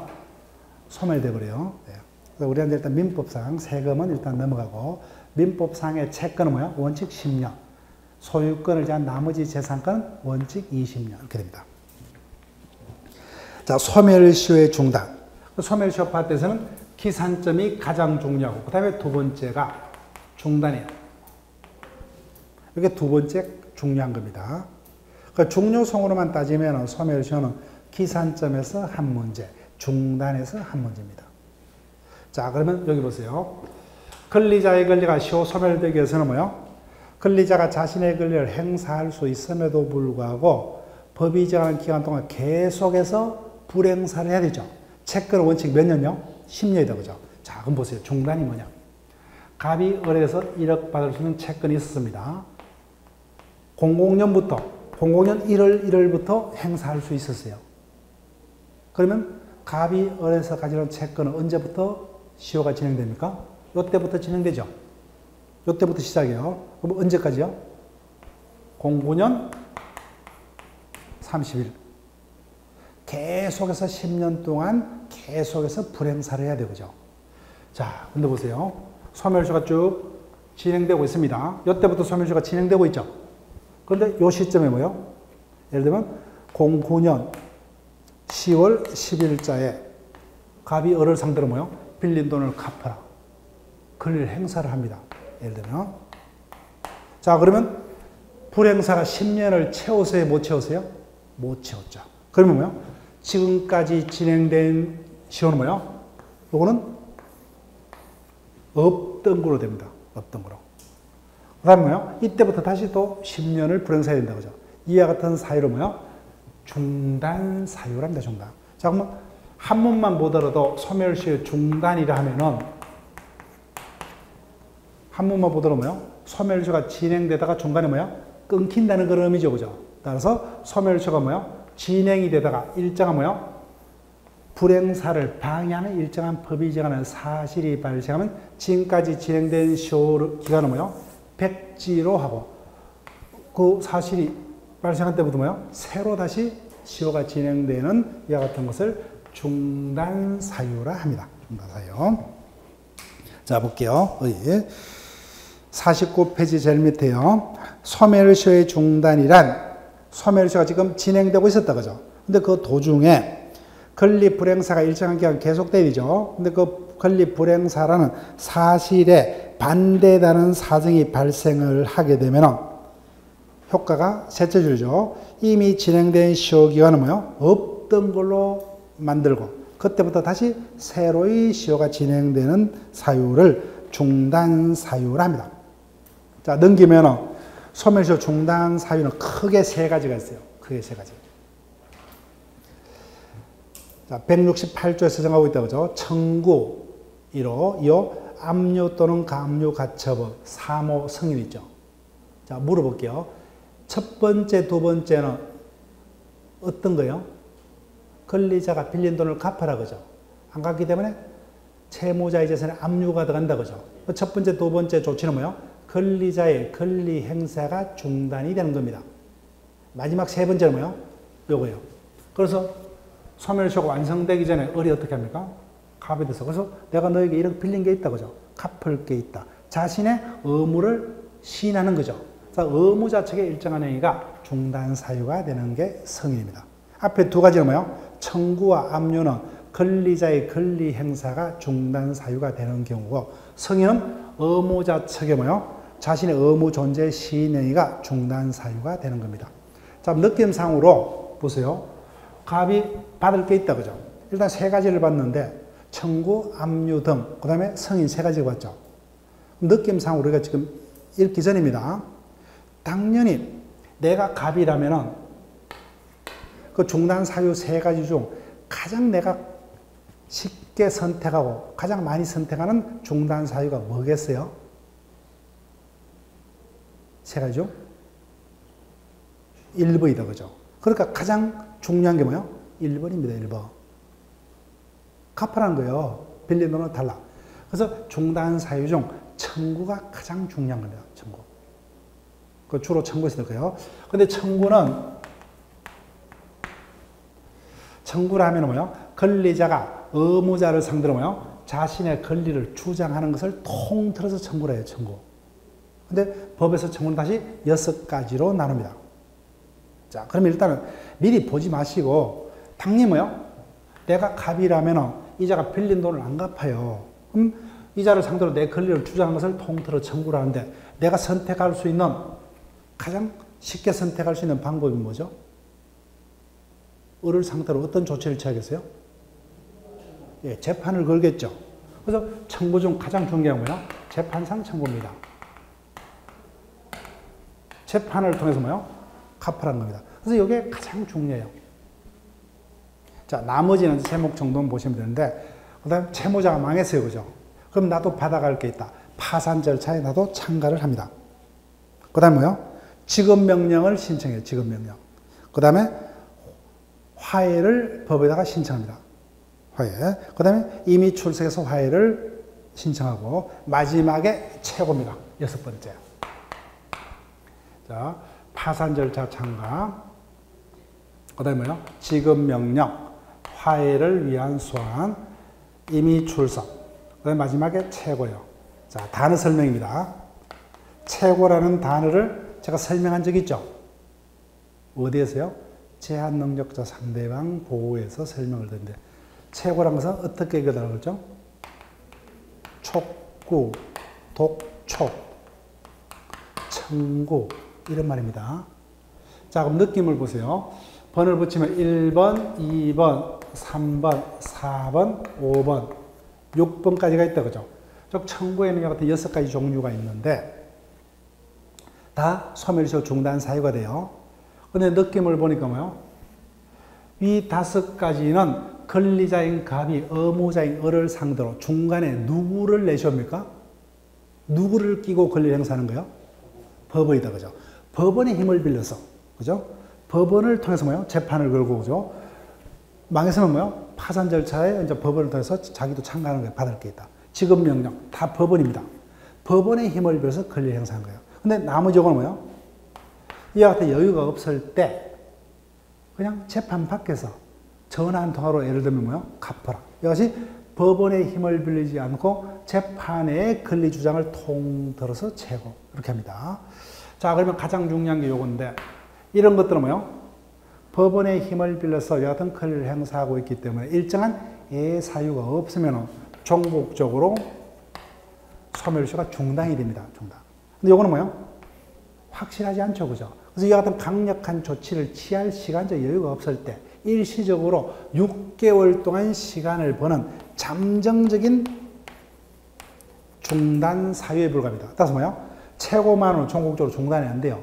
소멸돼 버려요. 네. 그래서 우리는 일단 민법상 세금은 일단 넘어가고 민법상의 채권은 뭐야? 원칙 10년. 소유권을 제한 나머지 재산권은 원칙 20년. 이렇게 됩니다. 자, 소멸시효의 중단. 소멸시효 파트에서는 기산점이 가장 중요하고, 그 다음에 두 번째가 중단이에요. 이게 두 번째 중요한 겁니다. 그러니까 중요성으로만 따지면 소멸시효는 기산점에서 한 문제, 중단에서 한 문제입니다. 자, 그러면 여기 보세요. 권리자의 권리가 시효 소멸되기 위해서는 뭐요? 권리자가 자신의 권리를 행사할 수 있음에도 불구하고 법이 정하는 기간 동안 계속해서 불행사를 해야 되죠. 채권 원칙 몇 년요? 10년이다, 그죠? 자, 그럼 보세요. 중단이 뭐냐? 갑이 을에서 1억 받을 수 있는 채권이 있었습니다. 00년 1월 1일부터 행사할 수 있었어요. 그러면 갑이 을에서 가지는 채권은 언제부터 시효가 진행됩니까? 이때부터 진행되죠. 이때부터 시작이에요. 그럼 언제까지요? 09년 30일. 계속해서 10년 동안 계속해서 불행사를 해야 되죠. 자, 근데 보세요. 소멸시효가 쭉 진행되고 있습니다. 이때부터 소멸시효가 진행되고 있죠. 그런데 이 시점에 뭐요? 예를 들면 09년 10월 10일자에 갑이 을을 상대로 뭐요? 빌린 돈을 갚아라. 권리를 행사를 합니다. 예를 들면. 자, 그러면 불행사가 10년을 채웠어요? 못 채웠어요? 못 채웠죠. 그러면 뭐요? 지금까지 진행된 시효는 뭐요? 요거는 없던 거로 됩니다. 없던 거로. 그 다음에 뭐요? 이때부터 다시 또 10년을 불행사해야 된다. 그죠? 이와 같은 사유를 뭐요? 중단 사유랍니다. 중단. 자, 그러면 한 문만 보더라도 소멸시효 중단이라 하면은 한 문만 보더라도 뭐요? 소멸시효가 진행되다가 중간에 뭐요? 끊긴다는 그런 의미죠. 그죠? 따라서 소멸시효가 뭐요? 진행이 되다가 일정한 뭐요? 불행사를 방해하는 일정한 법이 정하는 사실이 발생하면 지금까지 진행된 시효 기간은 뭐요? 백지로 하고 그 사실이 발생한 때부터 뭐요? 새로 다시 시효가 진행되는 이와 같은 것을 중단 사유라 합니다. 중단 사유. 자, 볼게요. 49페이지 제일 밑에요. 소멸시효의 중단이란 소멸시효가 지금 진행되고 있었다, 그죠? 근데 그 도중에 권리 불행사가 일정한 기간 계속되죠. 근데 그 권리 불행사라는 사실에 반대되는 사정이 발생을 하게 되면 효과가 셋째 줄이죠. 이미 진행된 시효 기간은 뭐요? 없던 걸로 만들고 그때부터 다시 새로이 시효가 진행되는 사유를 중단 사유라 합니다. 자, 넘기면 소멸시효 중단 사유는 크게 세 가지가 있어요. 크게 세 가지. 자, 168조에서 정하고 있다, 그죠? 청구, 요 압류 또는 가압류 가처분 3호 승인 있죠. 자, 물어볼게요. 첫 번째, 두 번째는 어떤 거예요? 권리자가 빌린 돈을 갚아라 그죠. 안 갚기 때문에 채무자의 재산에 압류가 들어간다 그죠. 첫 번째, 두 번째 조치는 뭐예요? 권리자의 권리 행사가 중단이 되는 겁니다. 마지막 세 번째는 뭐예요? 요거예요. 그래서 소멸시효가 완성되기 전에 을이 어떻게 합니까? 갑이 돼서. 그래서 내가 너에게 1억 빌린 게 있다 그죠. 갚을 게 있다. 자신의 의무를 시인하는 거죠. 의무자 측의 일정한 행위가 중단 사유가 되는 게 승인입니다. 앞에 두 가지는 뭐예요? 청구와 압류는 권리자의 권리 행사가 중단 사유가 되는 경우고, 승인은 의무자 측의 뭐예요? 자신의 의무 존재 시인 행위가 중단 사유가 되는 겁니다. 자, 느낌상으로 보세요. 갑이 받을 게 있다 그죠. 일단 세 가지를 봤는데 청구, 압류 등, 그 다음에 승인 세 가지를 봤죠. 느낌상으로 우리가 지금 읽기 전입니다. 당연히 내가 갑이라면은 그 중단 사유 세 가지 중 가장 내가 쉽게 선택하고 가장 많이 선택하는 중단 사유가 뭐겠어요? 세 가지 중 1번이다 그죠. 그러니까 가장 중요한 게 뭐예요? 1번입니다. 1번. 갚으라는 거예요. 빌린 돈은 달라. 그래서 중단 사유 중 청구가 가장 중요한 겁니다. 청구. 그 주로 청구에서 될 거예요. 근데 청구를 하면 뭐예요? 권리자가 의무자를 상대로 뭐예요? 자신의 권리를 주장하는 것을 통틀어서 청구를 해요. 청구. 근데 법에서 청구는 다시 6가지로 나눕니다. 자, 그러면 일단은 미리 보지 마시고 당연히 뭐예요? 내가 갑이라면 이자가 빌린 돈을 안 갚아요. 그럼 이자를 상대로 내 권리를 주장하는 것을 통틀어 청구를 하는데 내가 선택할 수 있는 가장 쉽게 선택할 수 있는 방법이 뭐죠? 을을 상대로 어떤 조치를 취하겠어요? 예, 재판을 걸겠죠. 그래서 청구 중 가장 중요한 거예요. 재판상 청구입니다. 재판을 통해서 뭐예요? 갚으라는 겁니다. 그래서 이게 가장 중요해요. 자, 나머지는 세목 정도는 보시면 되는데, 그 다음에 채무자가 망했어요. 그죠? 그럼 나도 받아갈 게 있다. 파산 절차에 나도 참가를 합니다. 그 다음에 뭐요? 지급명령을 신청해요. 지급명령. 그 다음에 화해를 법에다가 신청합니다. 화해. 그 다음에 이미 출석해서 화해를 신청하고, 마지막에 최고입니다. 6번째. 자, 파산 절차 참가. 그 다음에 뭐요? 지급명령, 화해를 위한 소환, 이미 출석. 그 다음에 마지막에 최고요. 자, 단어 설명입니다. 최고라는 단어를 제가 설명한 적이 있죠? 어디에서요? 제한 능력자 상대방 보호에서 설명을 드렸는데, 최고라는 것은 어떻게 읽어달라고 그랬죠? 촉구, 독촉, 청구, 이런 말입니다. 자, 그럼 느낌을 보세요. 번을 붙이면 1번, 2번, 3번, 4번, 5번, 6번까지가 있다. 그죠? 즉, 청구에는 이 같은 6가지 종류가 있는데, 다 소멸시효 중단 사유가 돼요. 근데 느낌을 보니까 뭐요? 이 5가지는 권리자인 갑이 의무자인 을을 상대로 중간에 누구를 내세웁니까? 누구를 끼고 권리 행사하는 거예요? 법원이다. 그죠? 법원의 힘을 빌려서. 그죠? 법원을 통해서 뭐요? 재판을 걸고, 그죠? 망해서는 뭐요? 파산 절차에 이제 법원을 통해서 자기도 참가하는 거예요. 받을 게 있다. 지급명령. 다 법원입니다. 법원의 힘을 빌려서 권리 행사한 거예요. 근데 나머지 경우는 뭐요? 이와 같은 여유가 없을 때 그냥 재판 밖에서 전화 한 통화로 예를 들면 뭐요? 갚아라. 이것이 법원의 힘을 빌리지 않고 재판의 권리 주장을 통틀어서 채고 이렇게 합니다. 자, 그러면 가장 중요한 게 요건데, 이런 것들은 뭐요? 법원의 힘을 빌려서 여하튼 권리를 행사하고 있기 때문에 일정한 예사유가 없으면 종국적으로 소멸시효가 중단이 됩니다. 중단. 근데 요거는 뭐요? 확실하지 않죠. 그죠? 그래서 이와 같은 강력한 조치를 취할 시간적 여유가 없을 때 일시적으로 6개월 동안 시간을 버는 잠정적인 중단 사유에 불과합니다. 따라서 뭐요? 최고만으로 종국적으로 중단이 안 돼요.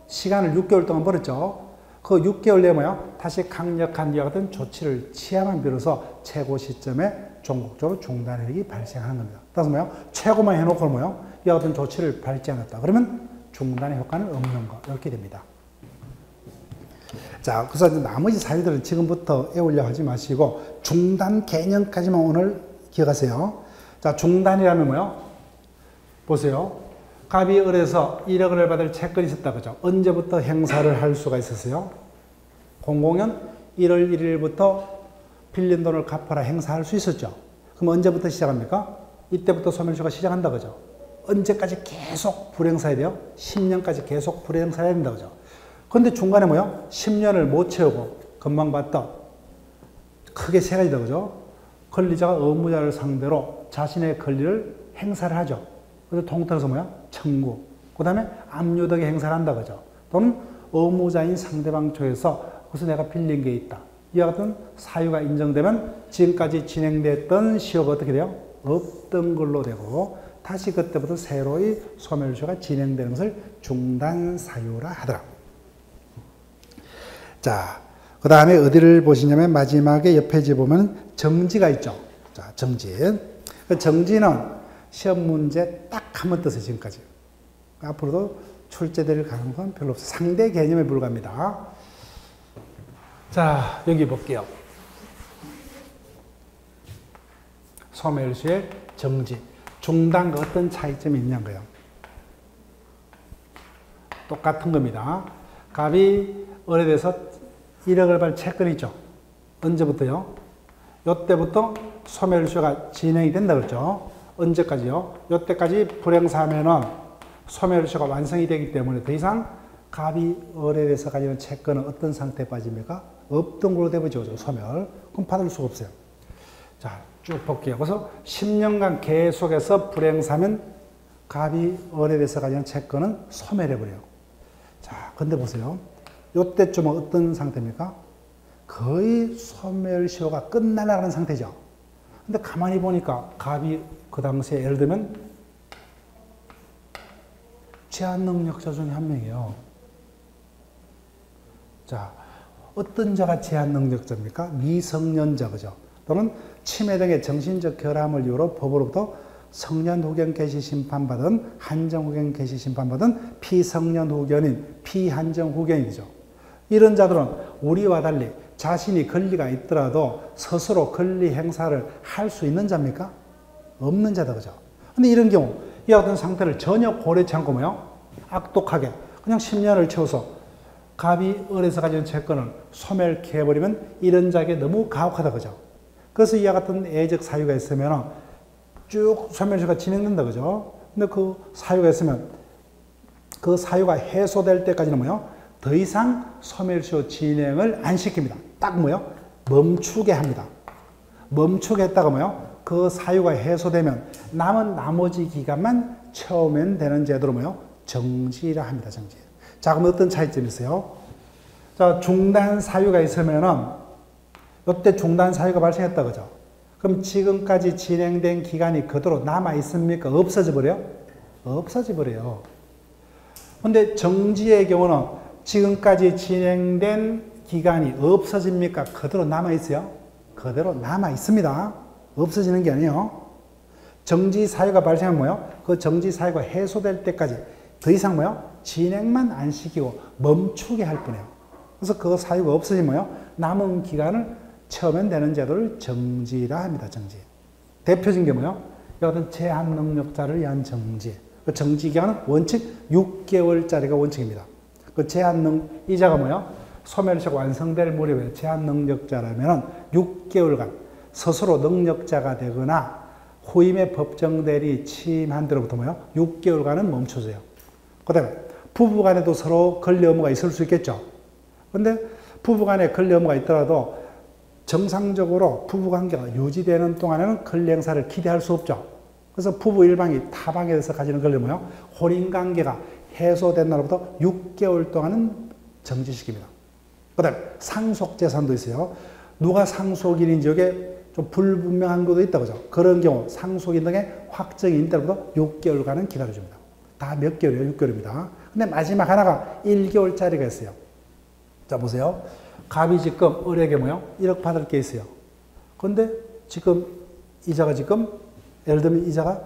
시간을 6개월 동안 벌었죠. 그 6개월 내에 뭐야? 다시 강력한 이와 같은 조치를 취하면 비로소 최고 시점에 종국적으로 중단력이 발생하는 겁니다. 따라서 뭐야? 최고만 해놓고 뭐야? 이와 같은 조치를 밟지 않았다. 그러면 중단의 효과는 없는 거. 이렇게 됩니다. 자, 그래서 나머지 사유들은 지금부터 외우려 하지 마시고 중단 개념까지만 오늘 기억하세요. 자, 중단이라면 뭐요? 보세요. 갑이 을에서 1억을 받을 채권이 있었다. 그죠? 언제부터 행사를 할 수가 있었어요? 00년 1월 1일부터 빌린 돈을 갚아라 행사할 수 있었죠. 그럼 언제부터 시작합니까? 이때부터 소멸시효가 시작한다. 그죠? 언제까지 계속 불행사해야 돼요? 10년까지 계속 불행사해야 된다. 그죠? 근데 중간에 뭐요? 10년을 못 채우고 금방 봤다. 크게 세 가지다. 그죠? 권리자가 의무자를 상대로 자신의 권리를 행사를 하죠. 그래서 통틀어서 뭐야? 청구. 그 다음에 압류덕의 행사를 한다. 그죠? 또는 의무자인 상대방 쪽에서 그래서 내가 빌린 게 있다. 이와 같은 사유가 인정되면 지금까지 진행됐던 시효가 어떻게 돼요? 없던 걸로 되고 다시 그때부터 새로이 소멸시효가 진행되는 것을 중단 사유라 하더라. 자, 그 다음에 어디를 보시냐면 마지막에 옆 페이지에 보면 정지가 있죠. 자, 정지. 그 정지는 시험 문제 딱 한 번 떴어요, 지금까지. 앞으로도 출제될 가능성은 별로 없어요. 상대 개념에 불과합니다. 자, 여기 볼게요. 소멸시효의 정지. 중단과 어떤 차이점이 있냐는 거예요. 똑같은 겁니다. 갑이 을에 대해서 1억을 받을 채권이 있죠. 언제부터요? 이때부터 소멸시효가 진행이 된다 그랬죠. 언제까지요? 이때까지 불행사하면은 소멸시효가 완성이 되기 때문에 더 이상 갑이 을에 대해서 가지는 채권은 어떤 상태에 빠집니까? 없던 걸로 되버죠. 소멸. 그럼 받을 수가 없어요. 자, 쭉 볼게요. 그래서 10년간 계속해서 불행사면 갑이 을에 대해서 가지는 채권은 소멸해버려요. 자, 근데 보세요. 이때쯤은 어떤 상태입니까? 거의 소멸시효가 끝나려는 상태죠. 근데 가만히 보니까 갑이 그 당시에 예를 들면 제한능력자 중에 한 명이에요. 자, 어떤 자가 제한능력자입니까? 미성년자, 그죠? 또는 치매 등의 정신적 결함을 이유로 법으로부터 성년 후견 개시 심판받은, 한정 후견 개시 심판받은 피성년 후견인, 피한정 후견이죠. 이런 자들은 우리와 달리 자신이 권리가 있더라도 스스로 권리 행사를 할 수 있는 자입니까? 없는 자다, 그죠? 근데 이런 경우, 이 같은 상태를 전혀 고려치 않고 뭐요? 악독하게 그냥 10년을 채워서 갑이 을에서 가진 채권을 소멸해버리면 이런 자에게 너무 가혹하다, 그죠? 그래서 이와 같은 애적 사유가 있으면 쭉 소멸시효가 진행된다, 그죠? 근데 그 사유가 있으면 그 사유가 해소될 때까지는 뭐요? 더 이상 소멸시효 진행을 안 시킵니다. 딱 뭐요? 멈추게 합니다. 멈추게 했다가 뭐요? 그 사유가 해소되면 남은 나머지 기간만 채우면 되는 제도로 뭐요? 정지라 합니다. 정지. 자, 그럼 어떤 차이점이 있어요? 자, 중단 사유가 있으면은 이때 중단 사유가 발생했다, 그죠? 그럼 지금까지 진행된 기간이 그대로 남아 있습니까? 없어져 버려요? 없어져 버려요. 근데 정지의 경우는 지금까지 진행된 기간이 없어집니까? 그대로 남아 있어요? 그대로 남아 있습니다. 없어지는 게 아니에요. 정지 사유가 발생하면 뭐요? 그 정지 사유가 해소될 때까지 더 이상 뭐요? 진행만 안 시키고 멈추게 할 뿐이에요. 그래서 그 사유가 없어지면 뭐요? 남은 기간을 채우면 되는 제도를 정지라 합니다. 정지. 대표적인 게 뭐요? 여하튼 제한 능력자를 위한 정지. 그 정지 기간은 원칙 6개월짜리가 원칙입니다. 그 이자가 뭐요? 소멸시효가 완성될 무렵에 제한 능력자라면 6개월간 스스로 능력자가 되거나 후임의 법정대리 취임한 뒤로부터 뭐요? 6개월간은 멈춰져요. 그 다음에 부부간에도 서로 권리 의무가 있을 수 있겠죠. 근데 부부간에 권리 의무가 있더라도 정상적으로 부부관계가 유지되는 동안에는 권리 행사를 기대할 수 없죠. 그래서 부부 일방이 타방에 대해서 가지는 권리 뭐요? 혼인관계가 해소된 날로부터 6개월 동안은 정지시킵니다. 그 다음에 상속재산도 있어요. 누가 상속인인지 여기에 좀 불분명한 것도 있다, 그죠? 그런 경우 상속인 등의 확정이 있는 때로부터 6개월간은 기다려줍니다. 다 몇 개월이에요? 6개월입니다. 근데 마지막 하나가 1개월짜리가 있어요. 자, 보세요. 갑이 지금 을에게 뭐요? 1억 받을 게 있어요. 근데 지금 이자가 지금, 예를 들면 이자가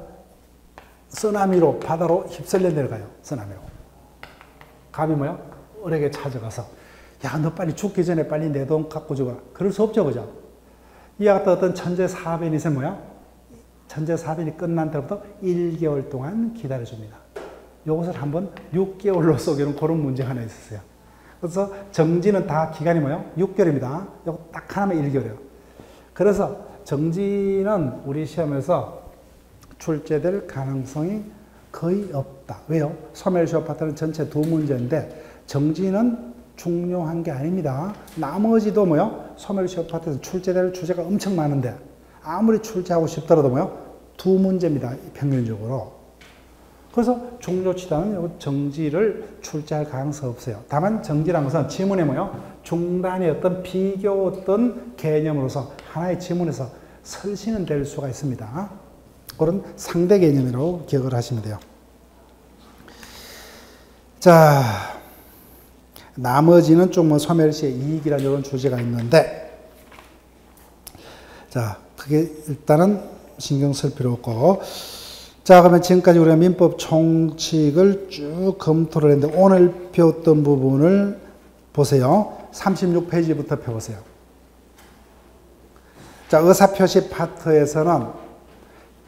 쓰나미로 바다로 휩쓸려 내려가요. 쓰나미로. 갑이 뭐요? 을에게 찾아가서, 야, 너 빨리 죽기 전에 빨리 내 돈 갖고 죽어라. 그럴 수 없죠, 그죠? 이와 같은 어떤 천재사변이 있으면 뭐야? 천재사변이 끝난 때부터 1개월 동안 기다려줍니다. 이것을 한번 6개월로 속이는 그런 문제가 하나 있었어요. 그래서 정지는 다 기간이 뭐예요? 6개월입니다. 이거 딱 하나면 1개월이에요. 그래서 정지는 우리 시험에서 출제될 가능성이 거의 없다. 왜요? 소멸시효 파트는 전체 2문제인데 정지는 중요한 게 아닙니다. 나머지도 뭐요? 소멸시효 파트에서 출제될 주제가 엄청 많은데 아무리 출제하고 싶더라도 뭐요? 2문제입니다. 평균적으로. 그래서 중요치다는 정지를 출제할 가능성이 없어요. 다만 정지라는 것은 지문에 뭐요? 중단의 어떤 비교 어떤 개념으로서 하나의 지문에서 설신은 될 수가 있습니다. 그런 상대 개념으로 기억을 하시면 돼요. 자, 나머지는 좀 뭐 소멸시의 이익이라는 이런 주제가 있는데, 자, 그게 일단은 신경 쓸 필요 없고, 자, 그러면 지금까지 우리가 민법 총칙을 쭉 검토를 했는데, 오늘 배웠던 부분을 보세요. 36페이지부터 펴보세요. 자, 의사표시 파트에서는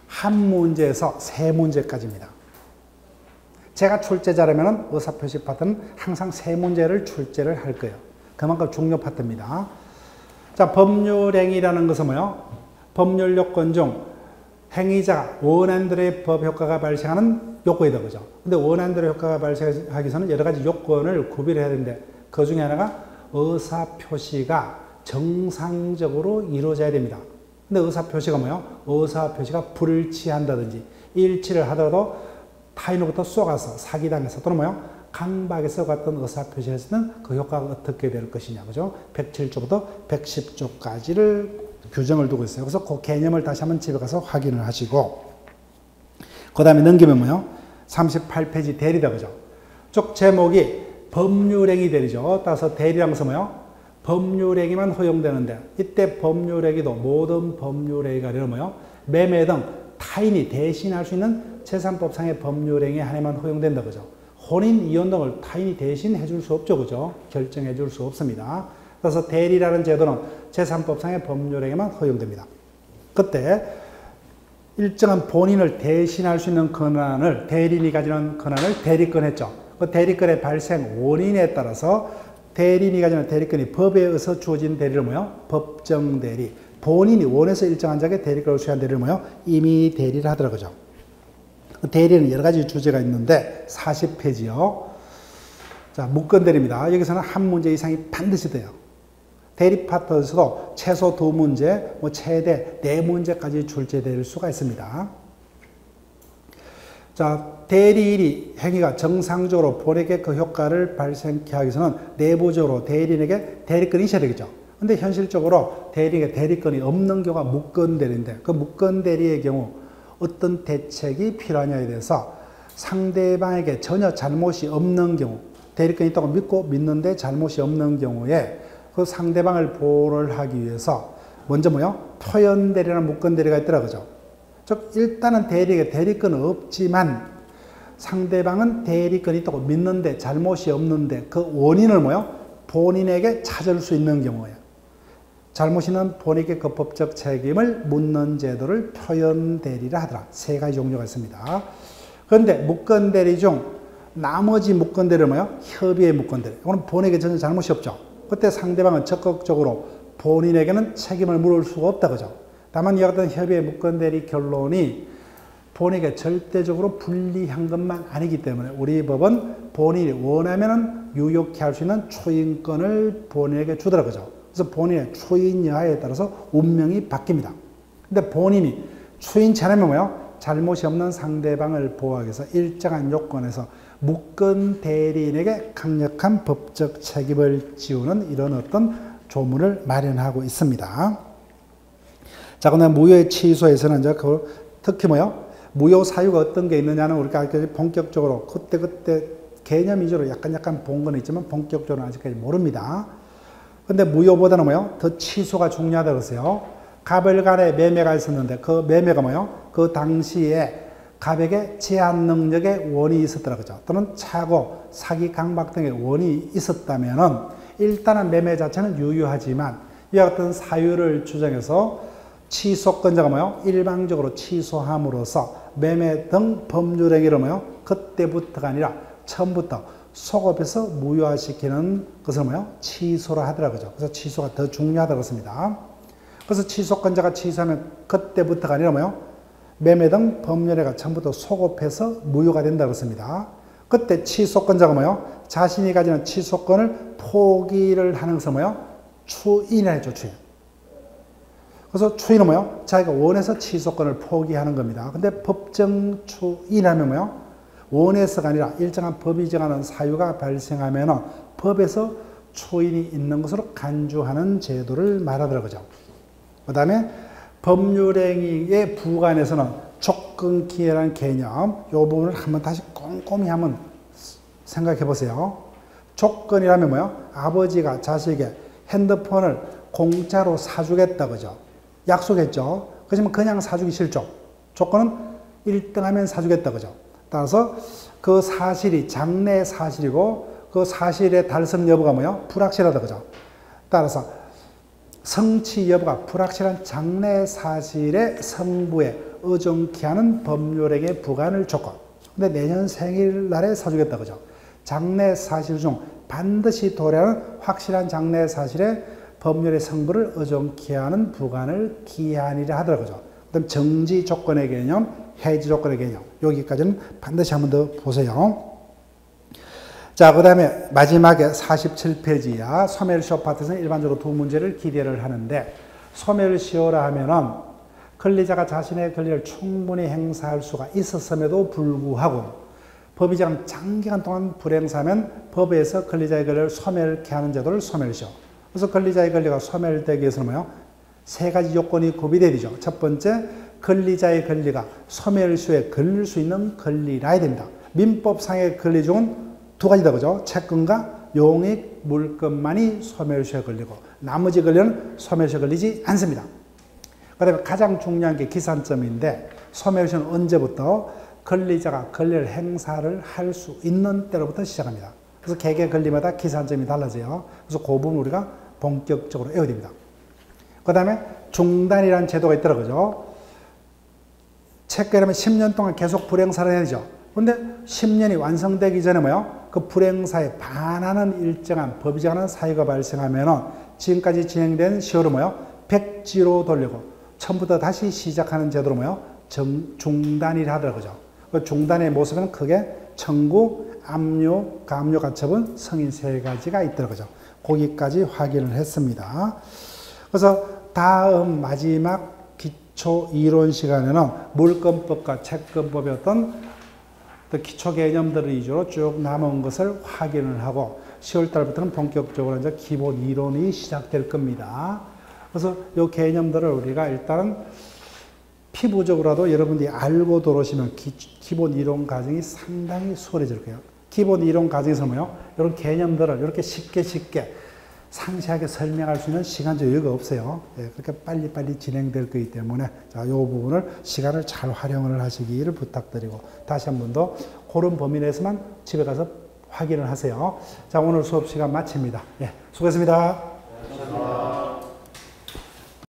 한 문제에서 3문제까지입니다. 제가 출제자라면 의사표시 파트는 항상 3문제를 출제를 할 거예요. 그만큼 중요 파트입니다. 자, 법률행위라는 것은 뭐예요? 법률 요건 중 행위자가 원한 대로 법 효과가 발생하는 요건이다, 그죠? 근데 원한 대로 효과가 발생하기 위해서는 여러 가지 요건을 구비를 해야 되는데, 그 중에 하나가 의사표시가 정상적으로 이루어져야 됩니다. 근데 의사표시가 뭐예요? 의사표시가 불일치한다든지 일치를 하더라도 타인으로부터 쏘가서 사기당해서 또는 뭐예요? 강박에서 같은 의사표시에서는 그 효과가 어떻게 될 것이냐, 그죠? 107조부터 110조까지를 규정을 두고 있어요. 그래서 그 개념을 다시 한번 집에 가서 확인을 하시고, 그 다음에 넘기면 뭐예요? 38페이지 대리다, 그죠? 쪽 제목이 법률행위 대리죠. 따라서 대리라는 것은 뭐예요? 법률행위만 허용되는데, 이때 법률행위도 모든 법률행위가 아니라 뭐예요? 매매 등 타인이 대신할 수 있는 재산법상의 법률행위 하나만 허용된다, 그죠? 혼인, 이혼 등을 타인이 대신해 줄 수 없죠, 그죠? 결정해 줄 수 없습니다. 그래서 대리라는 제도는 재산법상의 법률행위만 허용됩니다. 그때 일정한 본인을 대신할 수 있는 권한을, 대리인이 가지는 권한을 대리권 했죠. 그 대리권의 발생 원인에 따라서 대리인이 가지는 대리권이 법에 의해서 주어진 대리를 뭐예요? 법정 대리. 본인이 원해서 일정한 자에게 대리권을 수여한 대리를 뭐예요? 임의 대리를 하더라고요. 대리는 여러 가지 주제가 있는데 40페이지요. 자, 무권 대리입니다. 여기서는 한 문제 이상이 반드시 돼요. 대리 파트에서도 최소 2문제, 뭐 최대 4문제까지 출제될 수가 있습니다. 자, 대리인이 행위가 정상적으로 본에게 그 효과를 발생케 하기 위해서는 내부적으로 대리인에게 대리권이 있어야 되겠죠. 근데 현실적으로 대리인에게 대리권이 없는 경우가 무권 대리인데, 그 무권 대리의 경우 어떤 대책이 필요하냐에 대해서 상대방에게 전혀 잘못이 없는 경우, 대리권이 있다고 믿고 믿는데 잘못이 없는 경우에 그 상대방을 보호를 하기 위해서 먼저 뭐요? 토연 대리라는 무권 대리가 있더라고요. 즉 일단은 대리에게 대리권은 없지만 상대방은 대리권이 있다고 믿는데 잘못이 없는데 그 원인을 뭐요? 본인에게 찾을 수 있는 경우예요. 잘못 있는 본인에게 그 법적 책임을 묻는 제도를 토연 대리라 하더라. 3가지 종류가 있습니다. 그런데 무권 대리 중 나머지 무권 대리는 뭐요? 협의의 무권 대리. 이거는 본인에게 전혀 잘못이 없죠. 그때 상대방은 적극적으로 본인에게는 책임을 물을 수가 없다, 그죠? 다만 이와 같은 협의의 무권 대리 결론이 본인에게 절대적으로 불리한 것만 아니기 때문에 우리 법은 본인이 원하면은 유효케 할 수 있는 추인권을 본인에게 주더라고요. 그래서 본인의 추인 여하에 따라서 운명이 바뀝니다. 근데 본인이 추인치 않으면 뭐예요? 잘못이 없는 상대방을 보호하기 위해서 일정한 요건에서 무권 대리인에게 강력한 법적 책임을 지우는 이런 어떤 조문을 마련하고 있습니다. 자, 그다음 무효의 취소에서는 이제 특히 뭐요? 무효 사유가 어떤 게 있느냐는 우리가 본격적으로 그때 개념 위주로 약간 본 건 있지만 본격적으로는 아직까지 모릅니다. 근데 무효보다는 뭐요? 더 취소가 중요하다고 그랬어요. 갑을 간에 매매가 있었는데 그 매매가 뭐요? 그 당시에 갑에게 제한 능력의 원이 있었더라 그죠? 또는 차고, 사기, 강박 등의 원이 있었다면은 일단은 매매 자체는 유효하지만 이와 같은 사유를 주장해서 취소권자가 뭐요? 일방적으로 취소함으로써 매매 등 법률행위를 뭐요? 그때부터가 아니라 처음부터 소급해서 무효화시키는 것을 뭐요? 취소라 하더라 그죠? 그래서 취소가 더 중요하다고 했습니다. 그래서 취소권자가 취소하면 그때부터가 아니라 뭐요? 매매 등 법률행위가 처음부터 소급해서 무효가 된다고 했습니다. 그때 취소권자가 뭐요? 자신이 가지는 취소권을 포기를 하는 것을 뭐요? 추인을 했죠, 추인. 그래서 추인은 뭐요? 자기가 원해서 취소권을 포기하는 겁니다. 근데 법정 추인하면 뭐요? 원해서가 아니라 일정한 법이 정하는 사유가 발생하면 법에서 추인이 있는 것으로 간주하는 제도를 말하더라고요. 그 다음에 법률행위의 부관에서는 조건기회라는 개념, 이 부분을 한번 다시 꼼꼼히 한번 생각해 보세요. 조건이라면 뭐요? 아버지가 자식에게 핸드폰을 공짜로 사주겠다, 그죠? 약속했죠? 그렇지만 그냥 사주기 싫죠? 조건은 1등 하면 사주겠다, 그죠? 따라서 그 사실이 장래 사실이고 그 사실의 달성 여부가 뭐요? 불확실하다, 그죠? 따라서 성취 여부가 불확실한 장래 사실의 성부에 의존케 하는 법률행위의 부관을 조건. 근데 내년 생일날에 사주겠다, 그죠? 장래 사실 중 반드시 도래하는 확실한 장래 사실의 법률의 성부를 의존케 하는 부관을 기한이라 하더라고요. 그다음 정지 조건의 개념, 해지 조건의 개념. 여기까지는 반드시 한번 더 보세요. 자, 그 다음에 마지막에 47페이지야. 소멸시효 파트에서는 일반적으로 두 문제를 기대를 하는데, 소멸시효라 하면은 권리자가 자신의 권리를 충분히 행사할 수가 있었음에도 불구하고 법이 정한 장기간 동안 불행사하면 법에서 권리자의 권리를 소멸케 하는 제도를 소멸시효. 그래서 권리자의 권리가 소멸되기 위해서는 뭐요? 세 가지 요건이 구비되어 되죠. 첫 번째, 권리자의 권리가 소멸시효에 걸릴 수 있는 권리라 해야 됩니다. 민법상의 권리 중은 두 가지다, 그죠? 채권과 용익, 물건만이 소멸시효에 걸리고 나머지 권리는 소멸시효에 걸리지 않습니다. 그 다음에 가장 중요한 게 기산점인데, 소멸시효는 언제부터? 권리자가 권리를 행사를 할 수 있는 때로부터 시작합니다. 그래서 개개 권리마다 기산점이 달라져요. 그래서 그 부분 우리가 본격적으로 외워야 됩니다. 그 다음에 중단이라는 제도가 있더라고요. 채권이라면 10년 동안 계속 불행사를 해야 되죠. 그런데 10년이 완성되기 전에 뭐요? 그 불행사에 반하는 일정한 법이 정하는 사유가 발생하면 지금까지 진행된 시효를 뭐요? 백지로 돌리고 처음부터 다시 시작하는 제도로 뭐요? 중단이라 하더라고요. 그 중단의 모습은 크게 청구, 압류, 가압류 가처분, 성인 세 가지가 있더라고요. 거기까지 확인을 했습니다. 그래서 다음 마지막 기초 이론 시간에는 물권법과 채권법의 어떤 기초 개념들을 위주로 쭉 남은 것을 확인을 하고 10월 달부터는 본격적으로 이제 기본 이론이 시작될 겁니다. 그래서 이 개념들을 우리가 일단은 피부적으로라도 여러분들이 알고 들어오시면 기본 이론 과정이 상당히 수월해질 거예요. 기본 이론 과정에서 뭐요? 이런 개념들을 이렇게 쉽게 상세하게 설명할 수 있는 시간적 여유가 없어요. 예, 그렇게 빨리빨리 진행될 거기 때문에 자, 이 부분을 시간을 잘 활용을 하시기를 부탁드리고 다시 한 번 더 그런 범위 내에서만 집에 가서 확인을 하세요. 자, 오늘 수업 시간 마칩니다. 예, 수고했습니다.